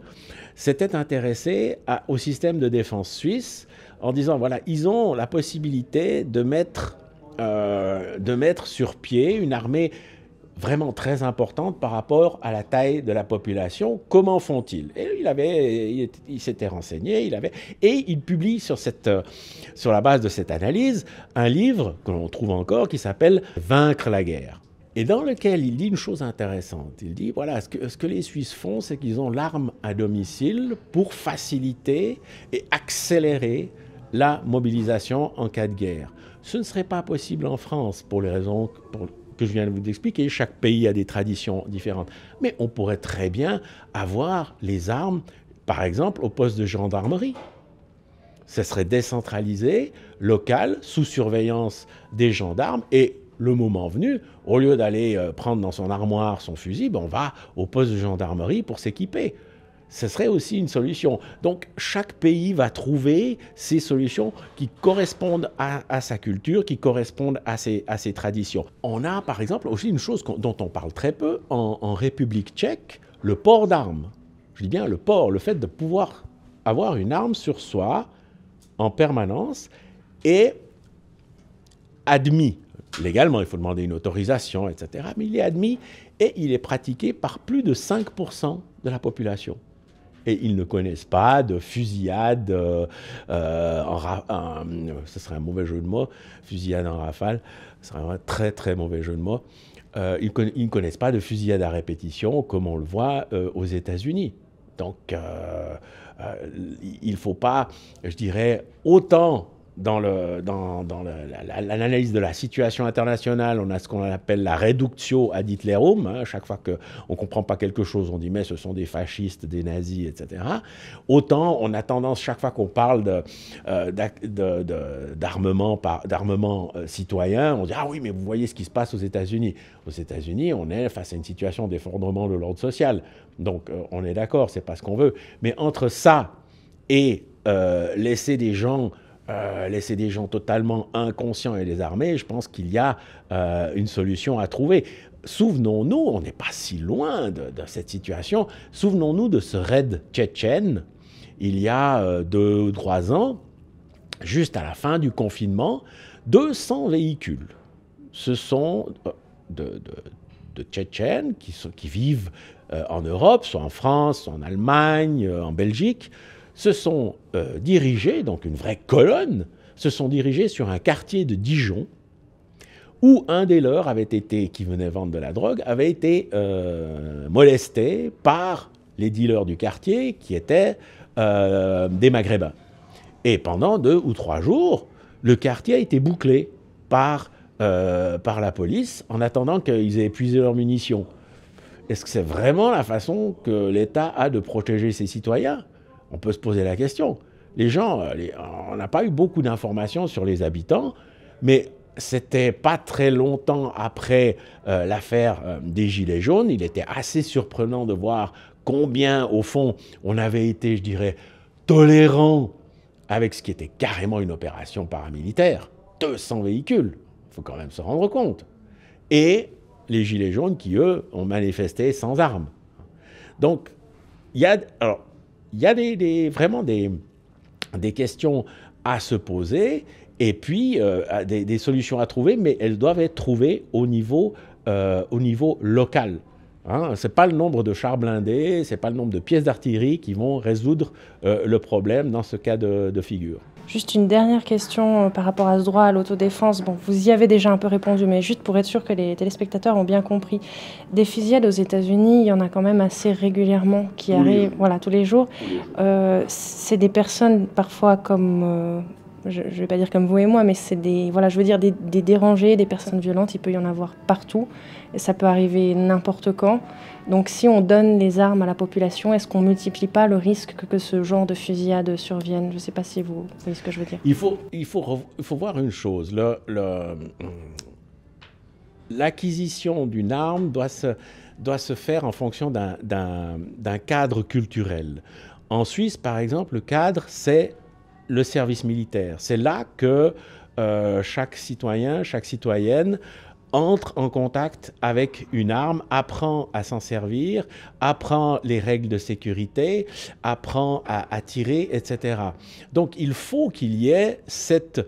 s'était intéressé au système de défense suisse en disant, voilà, ils ont la possibilité de mettre sur pied une armée vraiment très importante par rapport à la taille de la population. Comment font-ils? Et il s'était renseigné, et il publie sur la base de cette analyse un livre que l'on trouve encore qui s'appelle « Vaincre la guerre ». Et dans lequel il dit une chose intéressante. Il dit, voilà, ce que les Suisses font, c'est qu'ils ont l'arme à domicile pour faciliter et accélérer la mobilisation en cas de guerre. Ce ne serait pas possible en France pour les raisons que je viens de vous expliquer. Chaque pays a des traditions différentes. Mais on pourrait très bien avoir les armes, par exemple, au poste de gendarmerie. Ce serait décentralisé, local, sous surveillance des gendarmes. Et le moment venu, au lieu d'aller prendre dans son armoire son fusil, on va au poste de gendarmerie pour s'équiper. Ce serait aussi une solution. Donc, chaque pays va trouver ces solutions qui correspondent à sa culture, qui correspondent à ses traditions. On a, par exemple, aussi une chose dont on parle très peu, en République tchèque, le port d'armes. Je dis bien le port, le fait de pouvoir avoir une arme sur soi en permanence est admis. Légalement, il faut demander une autorisation, etc. Mais il est admis et il est pratiqué par plus de 5% de la population. Et ils ne connaissent pas de fusillade, ce serait un mauvais jeu de mots, fusillade en rafale, ce serait un très très mauvais jeu de mots. Ils ne connaissent pas de fusillade à répétition comme on le voit aux États-Unis. Donc il ne faut pas, je dirais, autant dans l'analyse de la situation internationale, on a ce qu'on appelle la reductio ad Hitlerum. Hein, chaque fois qu'on ne comprend pas quelque chose, on dit mais ce sont des fascistes, des nazis, etc. Autant on a tendance, chaque fois qu'on parle d'armement citoyen, on dit ah oui mais vous voyez ce qui se passe aux États-Unis. Aux États-Unis, on est face à une situation d'effondrement de l'ordre social. Donc on est d'accord, c'est pas ce qu'on veut. Mais entre ça et laisser des gens totalement inconscients et désarmés, je pense qu'il y a une solution à trouver. Souvenons-nous, on n'est pas si loin de cette situation, souvenons-nous de ce raid tchétchène, il y a 2 ou 3 ans, juste à la fin du confinement, 200 véhicules. Ce sont de Tchétchènes qui vivent en Europe, soit en France, soit en Allemagne, en Belgique, se sont dirigés, donc une vraie colonne, se sont dirigés sur un quartier de Dijon où un des leurs qui venait vendre de la drogue, avait été molesté par les dealers du quartier qui étaient des Maghrébins. Et pendant 2 ou 3 jours, le quartier a été bouclé par la police en attendant qu'ils aient épuisé leurs munitions. Est-ce que c'est vraiment la façon que l'État a de protéger ses citoyens ? On peut se poser la question. Les gens, on n'a pas eu beaucoup d'informations sur les habitants, mais c'était pas très longtemps après l'affaire des Gilets jaunes. Il était assez surprenant de voir combien, au fond, on avait été, je dirais, tolérant avec ce qui était carrément une opération paramilitaire. 200 véhicules, il faut quand même se rendre compte. Et les Gilets jaunes qui, eux, ont manifesté sans armes. Donc, il y a vraiment des questions à se poser et puis des solutions à trouver, mais elles doivent être trouvées au niveau local. Hein, ce n'est pas le nombre de chars blindés, ce n'est pas le nombre de pièces d'artillerie qui vont résoudre le problème dans ce cas de figure. Juste une dernière question par rapport à ce droit à l'autodéfense. Bon, vous y avez déjà un peu répondu, mais juste pour être sûr que les téléspectateurs ont bien compris. Des fusillades aux États-Unis, il y en a quand même assez régulièrement qui arrivent, voilà, tous les jours. C'est des personnes parfois comme, je ne vais pas dire comme vous et moi, mais c'est des dérangés, des personnes violentes. Il peut y en avoir partout. Et ça peut arriver n'importe quand. Donc si on donne les armes à la population, est-ce qu'on ne multiplie pas le risque que ce genre de fusillade survienne? Je ne sais pas si vous voyez ce que je veux dire. Il faut voir une chose. L'acquisition d'une arme doit se faire en fonction d'un cadre culturel. En Suisse, par exemple, le cadre, c'est le service militaire. C'est là que chaque citoyen, chaque citoyenne entre en contact avec une arme, apprend à s'en servir, apprend les règles de sécurité, apprend à tirer, etc. Donc il faut qu'il y ait cette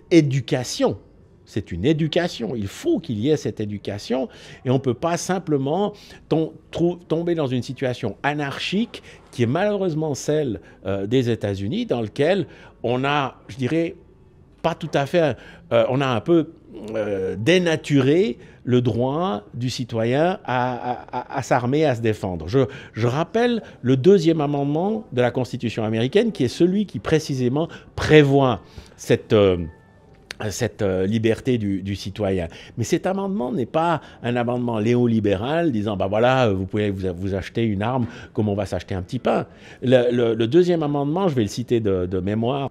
éducation. C'est une éducation, il faut qu'il y ait cette éducation et on ne peut pas simplement tomber dans une situation anarchique qui est malheureusement celle des États-Unis, dans laquelle on a, je dirais, pas tout à fait, on a un peu dénaturé le droit du citoyen à s'armer, à se défendre. Je rappelle le 2e amendement de la Constitution américaine, qui est celui qui précisément prévoit cette liberté du citoyen. Mais cet amendement n'est pas un amendement néolibéral disant bah voilà, vous pouvez vous acheter une arme comme on va s'acheter un petit pain. Le 2e amendement, je vais le citer de mémoire,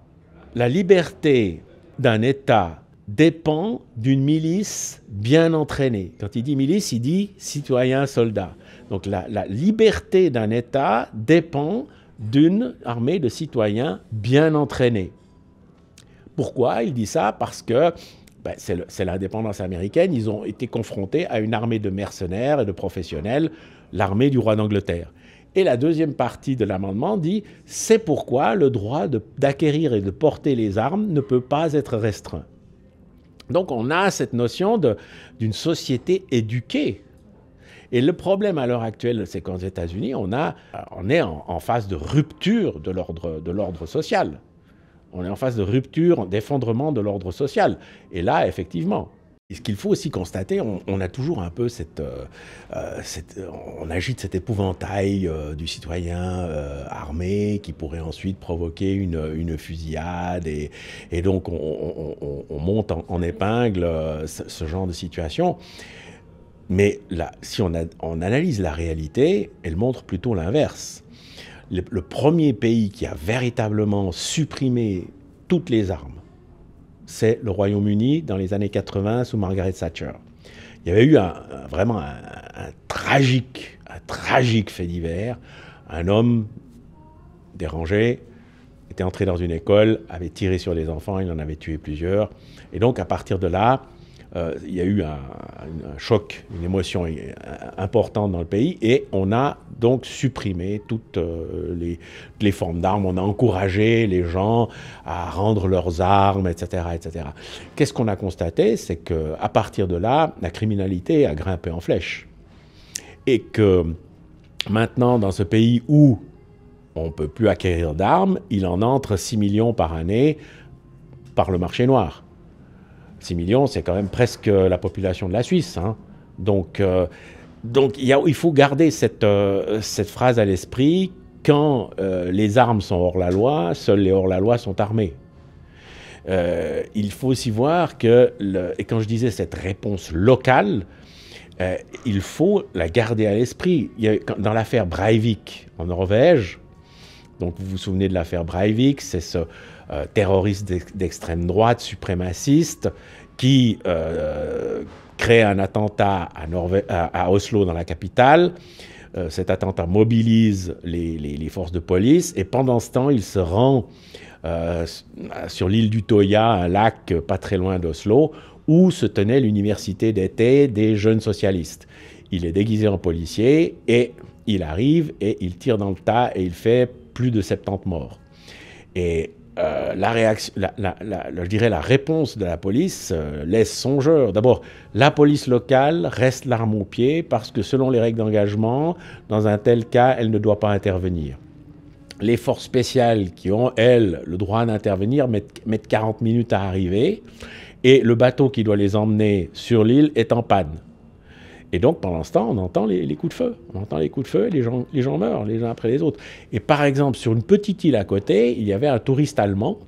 la liberté d'un État dépend d'une milice bien entraînée. Quand il dit milice, il dit citoyen, soldat. Donc la liberté d'un État dépend d'une armée de citoyens bien entraînés. Pourquoi il dit ça? Parce que c'est l'indépendance américaine. Ils ont été confrontés à une armée de mercenaires et de professionnels, l'armée du roi d'Angleterre. Et la 2e partie de l'amendement dit « C'est pourquoi le droit d'acquérir et de porter les armes ne peut pas être restreint ». Donc on a cette notion d'une société éduquée. Et le problème à l'heure actuelle, c'est qu'aux États-Unis, on est en phase de rupture de l'ordre social. On est en phase de rupture, d'effondrement de l'ordre social. Et là, effectivement, ce qu'il faut aussi constater, on a toujours un peu on agite cet épouvantail du citoyen armé qui pourrait ensuite provoquer une fusillade et donc on monte en épingle ce genre de situation. Mais là, si on analyse la réalité, elle montre plutôt l'inverse. Le premier pays qui a véritablement supprimé toutes les armes, c'est le Royaume-Uni dans les années 80 sous Margaret Thatcher. Il y avait eu vraiment un tragique fait divers. Un homme dérangé était entré dans une école, avait tiré sur les enfants, il en avait tué plusieurs. Et donc à partir de là, il y a eu un choc, une émotion importante dans le pays et on a donc supprimé toutes les formes d'armes. On a encouragé les gens à rendre leurs armes, etc., etc. Qu'est-ce qu'on a constaté? C'est qu'à partir de là, la criminalité a grimpé en flèche. Et que maintenant, dans ce pays où on ne peut plus acquérir d'armes, il en entre 6 millions par année par le marché noir. 6 millions, c'est quand même presque la population de la Suisse. Hein. Donc il faut garder cette phrase à l'esprit. Quand les armes sont hors la loi, seuls les hors-la-loi sont armés. Il faut aussi voir que, et quand je disais cette réponse locale, il faut la garder à l'esprit. Dans l'affaire Breivik en Norvège, donc vous vous souvenez de l'affaire Breivik, c'est ce terroriste d'extrême droite, suprémaciste, qui crée un attentat à Oslo, dans la capitale. Cet attentat mobilise les forces de police, et pendant ce temps, il se rend sur l'île d'Utoya, un lac pas très loin d'Oslo, où se tenait l'université d'été des jeunes socialistes. Il est déguisé en policier, et il arrive, et il tire dans le tas, et il fait plus de 70 morts. Et je dirais la réponse de la police laisse songeur. D'abord, la police locale reste l'arme au pied parce que selon les règles d'engagement, dans un tel cas, elle ne doit pas intervenir. Les forces spéciales qui ont, elles, le droit d'intervenir mettent 40 minutes à arriver et le bateau qui doit les emmener sur l'île est en panne. Et donc, pendant ce temps, on entend les coups de feu. On entend les coups de feu et les gens meurent les uns après les autres. Et par exemple, sur une petite île à côté, il y avait un touriste allemand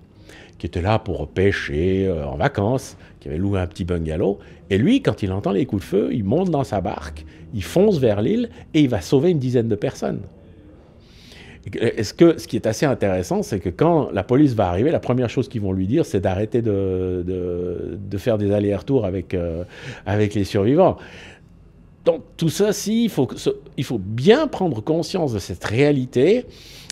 qui était là pour pêcher en vacances, qui avait loué un petit bungalow. Et lui, quand il entend les coups de feu, il monte dans sa barque, il fonce vers l'île et il va sauver une dizaine de personnes. Ce qui est assez intéressant, c'est que quand la police va arriver, la première chose qu'ils vont lui dire, c'est d'arrêter de faire des allers-retours avec les survivants. Donc tout ça, il faut bien prendre conscience de cette réalité,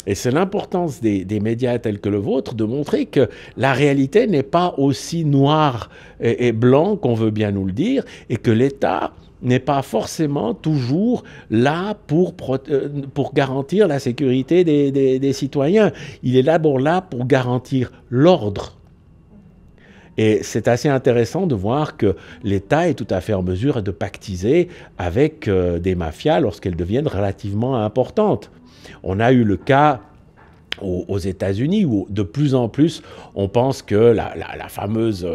et c'est l'importance des médias tels que le vôtre de montrer que la réalité n'est pas aussi noire et blanc qu'on veut bien nous le dire, et que l'État n'est pas forcément toujours là pour garantir la sécurité des citoyens. Il est d'abord là pour garantir l'ordre. Et c'est assez intéressant de voir que l'État est tout à fait en mesure de pactiser avec des mafias lorsqu'elles deviennent relativement importantes. On a eu le cas aux États-Unis où de plus en plus on pense que la fameuse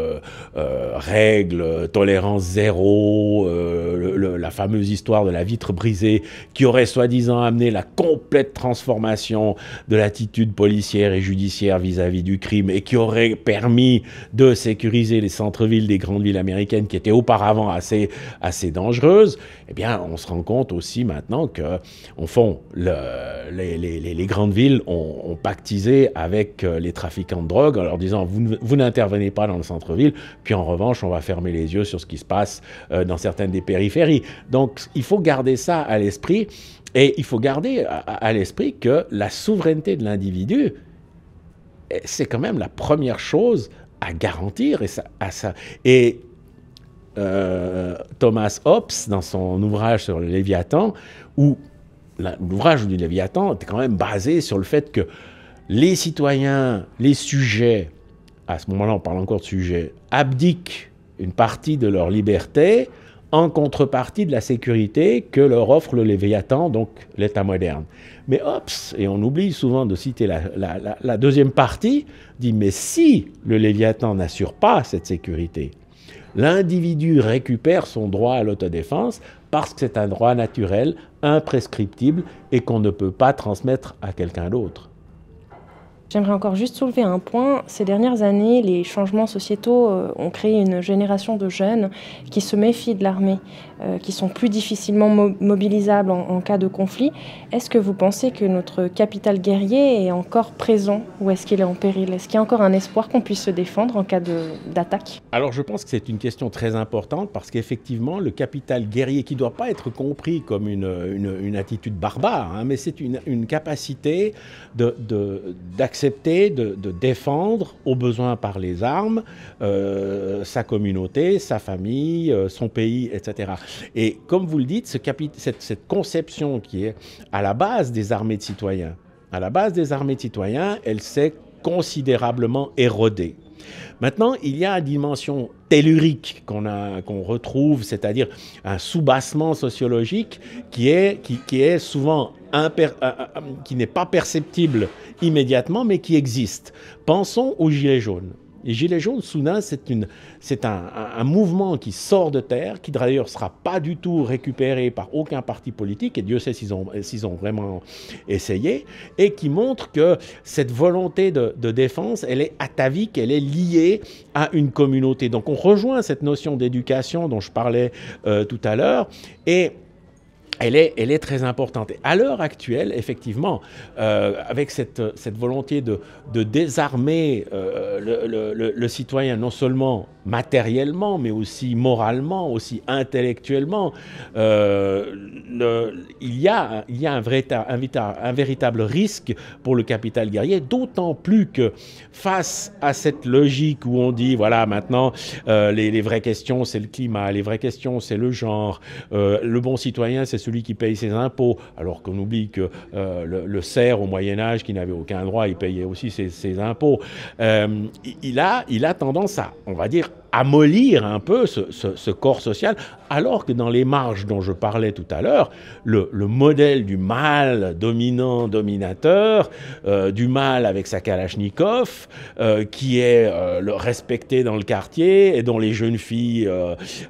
règle tolérance zéro, la fameuse histoire de la vitre brisée qui aurait soi-disant amené la complète transformation de l'attitude policière et judiciaire vis-à-vis du crime et qui aurait permis de sécuriser les centres-villes des grandes villes américaines qui étaient auparavant assez dangereuses, eh bien on se rend compte aussi maintenant que au fond les grandes villes ont pactisé avec les trafiquants de drogue en leur disant vous n'intervenez pas dans le centre-ville, puis en revanche on va fermer les yeux sur ce qui se passe dans certaines des périphéries. Donc il faut garder ça à l'esprit, et il faut garder à l'esprit que la souveraineté de l'individu, c'est quand même la première chose à garantir. Et Thomas Hobbes, dans son ouvrage sur le Léviathan, l'ouvrage du Léviathan était quand même basé sur le fait que les citoyens, les sujets, à ce moment-là on parle encore de sujets, abdiquent une partie de leur liberté en contrepartie de la sécurité que leur offre le Léviathan, donc l'État moderne. Mais ops, et on oublie souvent de citer la deuxième partie, dit mais si le Léviathan n'assure pas cette sécurité, l'individu récupère son droit à l'autodéfense parce que c'est un droit naturel, imprescriptible et qu'on ne peut pas transmettre à quelqu'un d'autre. J'aimerais encore juste soulever un point. Ces dernières années, les changements sociétaux ont créé une génération de jeunes qui se méfient de l'armée, qui sont plus difficilement mobilisables en cas de conflit. Est-ce que vous pensez que notre capital guerrier est encore présent ou est-ce qu'il est en péril? Est-ce qu'il y a encore un espoir qu'on puisse se défendre en cas d'attaque? Alors je pense que c'est une question très importante parce qu'effectivement, le capital guerrier, qui ne doit pas être compris comme une attitude barbare, hein, mais c'est une capacité d'accepter de défendre au besoin par les armes sa communauté, sa famille, son pays, etc. Et comme vous le dites, cette conception qui est à la base des armées de citoyens, elle s'est considérablement érodée. Maintenant, il y a une dimension tellurique qu'on retrouve, c'est-à-dire un soubassement sociologique qui est souvent qui n'est pas perceptible immédiatement, mais qui existe. Pensons aux Gilets jaunes. Les Gilets jaunes, soudain, c'est un mouvement qui sort de terre, qui d'ailleurs ne sera pas du tout récupéré par aucun parti politique, et Dieu sait s'ils ont vraiment essayé, et qui montre que cette volonté de défense, elle est atavique, elle est liée à une communauté. Donc on rejoint cette notion d'éducation dont je parlais tout à l'heure, et elle est très importante. Et à l'heure actuelle, effectivement, avec cette volonté de désarmer le citoyen, non seulement matériellement, mais aussi moralement, aussi intellectuellement, il y a un véritable risque pour le capital guerrier, d'autant plus que face à cette logique où on dit, voilà, maintenant, les vraies questions, c'est le climat, les vraies questions, c'est le genre, le bon citoyen, c'est celui qui paye ses impôts, alors qu'on oublie que le serf au Moyen-Âge, qui n'avait aucun droit, il payait aussi ses impôts. Il a tendance à, on va dire, amollir un peu ce corps social, alors que dans les marges dont je parlais tout à l'heure, le modèle du mâle dominant, dominateur, du mâle avec sa kalachnikov, qui est respecté dans le quartier et dont les jeunes filles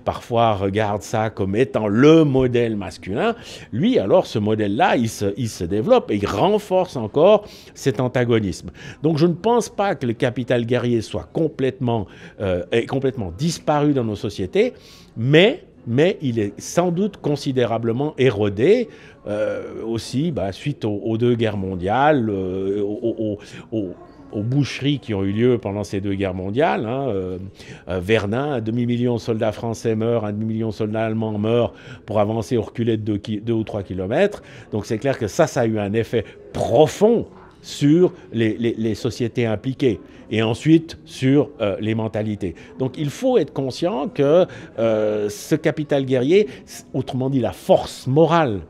parfois regardent ça comme étant le modèle masculin, lui, alors, ce modèle-là, il se développe et il renforce encore cet antagonisme. Donc, je ne pense pas que le capital guerrier soit complètement disparu dans nos sociétés, mais il est sans doute considérablement érodé, aussi suite aux deux guerres mondiales, aux boucheries qui ont eu lieu pendant ces deux guerres mondiales. Verdun, un demi-million de soldats français meurent, un demi-million de soldats allemands meurent pour avancer ou reculer de 2 ou 3 kilomètres. Donc c'est clair que ça a eu un effet profond sur les sociétés impliquées et ensuite sur les mentalités. Donc il faut être conscient que ce capital guerrier, autrement dit la force morale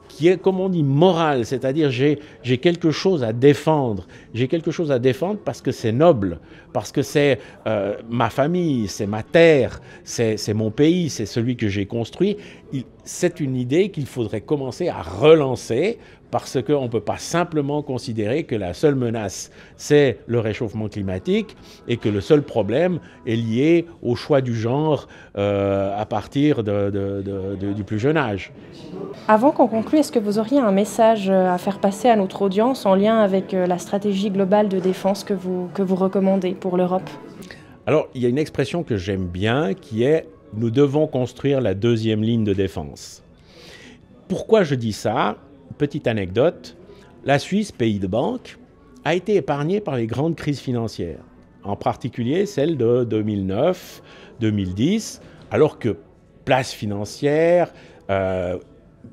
qui est, comme on dit, morale, c'est-à-dire j'ai quelque chose à défendre. J'ai quelque chose à défendre parce que c'est noble, parce que c'est ma famille, c'est ma terre, c'est mon pays, c'est celui que j'ai construit. C'est une idée qu'il faudrait commencer à relancer parce qu'on ne peut pas simplement considérer que la seule menace, c'est le réchauffement climatique et que le seul problème est lié au choix du genre à partir du plus jeune âge. Avant qu'on conclue, est-ce que vous auriez un message à faire passer à notre audience en lien avec la stratégie globale de défense que vous recommandez pour l'Europe? Alors, il y a une expression que j'aime bien qui est « nous devons construire la deuxième ligne de défense ». Pourquoi je dis ça? Petite anecdote, la Suisse, pays de banque, a été épargnée par les grandes crises financières, en particulier celle de 2009, 2010, alors que place financière,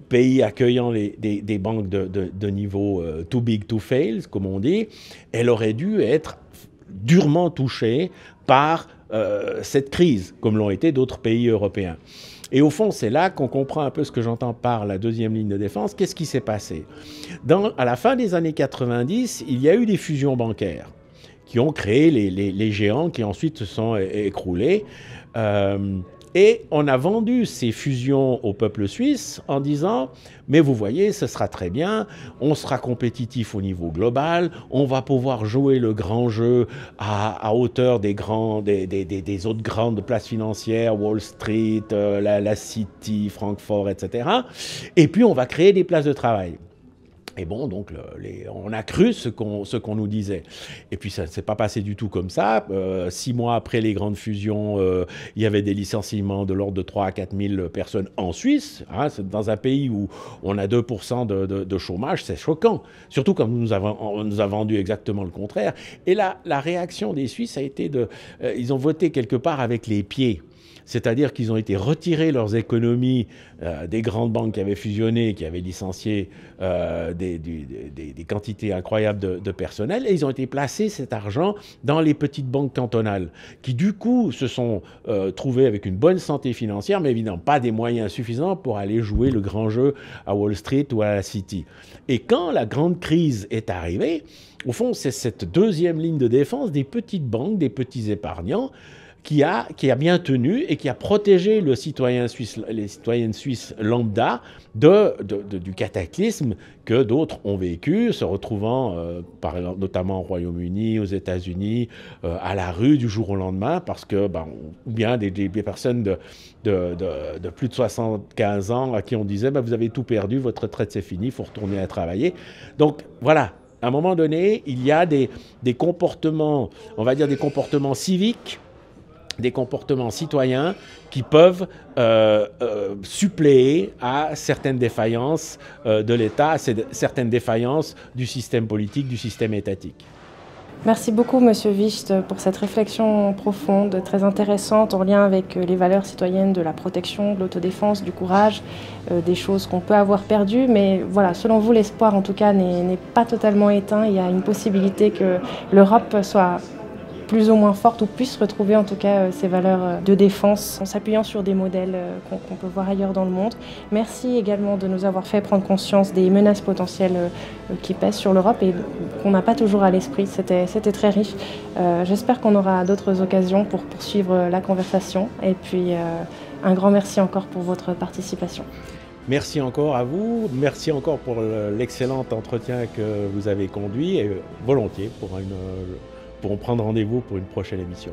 pays accueillant des banques de niveau too big to fail, comme on dit, elle aurait dû être durement touchée par cette crise, comme l'ont été d'autres pays européens. Et au fond, c'est là qu'on comprend un peu ce que j'entends par la deuxième ligne de défense. Qu'est-ce qui s'est passé? À la fin des années 90, il y a eu des fusions bancaires qui ont créé les géants qui ensuite se sont écroulés. Et on a vendu ces fusions au peuple suisse en disant « Mais vous voyez, ce sera très bien, on sera compétitif au niveau global, on va pouvoir jouer le grand jeu à hauteur des autres grandes places financières, Wall Street, la City, Francfort, etc. Et puis on va créer des places de travail. » Et bon, donc on a cru ce qu'on nous disait. Et puis ça ne s'est pas passé du tout comme ça. 6 mois après les grandes fusions, il y avait des licenciements de l'ordre de 3 à 4 000 personnes en Suisse. Hein, dans un pays où on a 2% de chômage, c'est choquant. Surtout quand on nous a vendu exactement le contraire. Et là, la réaction des Suisses a été ils ont voté quelque part avec les pieds. C'est-à-dire qu'ils ont été retirés leurs économies des grandes banques qui avaient fusionné, qui avaient licencié des quantités incroyables de personnel, et ils ont été placés, cet argent, dans les petites banques cantonales, qui du coup se sont trouvées avec une bonne santé financière, mais évidemment pas des moyens suffisants pour aller jouer le grand jeu à Wall Street ou à la City. Et quand la grande crise est arrivée, au fond, c'est cette deuxième ligne de défense des petites banques, des petits épargnants, qui a bien tenu et qui a protégé les citoyens suisses lambda du cataclysme que d'autres ont vécu, se retrouvant, notamment au Royaume-Uni, aux États-Unis, à la rue du jour au lendemain, parce que, ou bien des personnes de plus de 75 ans à qui on disait vous avez tout perdu, votre retraite c'est fini, il faut retourner à travailler. Donc voilà. À un moment donné, il y a des comportements, on va dire des comportements civiques, des comportements citoyens qui peuvent suppléer à certaines défaillances de l'État, à certaines défaillances du système politique, du système étatique. Merci beaucoup, Monsieur Wicht, pour cette réflexion profonde, très intéressante, en lien avec les valeurs citoyennes de la protection, de l'autodéfense, du courage, des choses qu'on peut avoir perdues. Mais voilà, selon vous, l'espoir, en tout cas, n'est pas totalement éteint. Il y a une possibilité que l'Europe soit plus ou moins forte ou puisse retrouver en tout cas ces valeurs de défense en s'appuyant sur des modèles qu'on peut voir ailleurs dans le monde. Merci également de nous avoir fait prendre conscience des menaces potentielles qui pèsent sur l'Europe et qu'on n'a pas toujours à l'esprit. C'était très riche. J'espère qu'on aura d'autres occasions pour poursuivre la conversation et puis un grand merci encore pour votre participation. Merci encore à vous, merci encore pour l'excellent entretien que vous avez conduit et volontiers pour prendre rendez-vous pour une prochaine émission.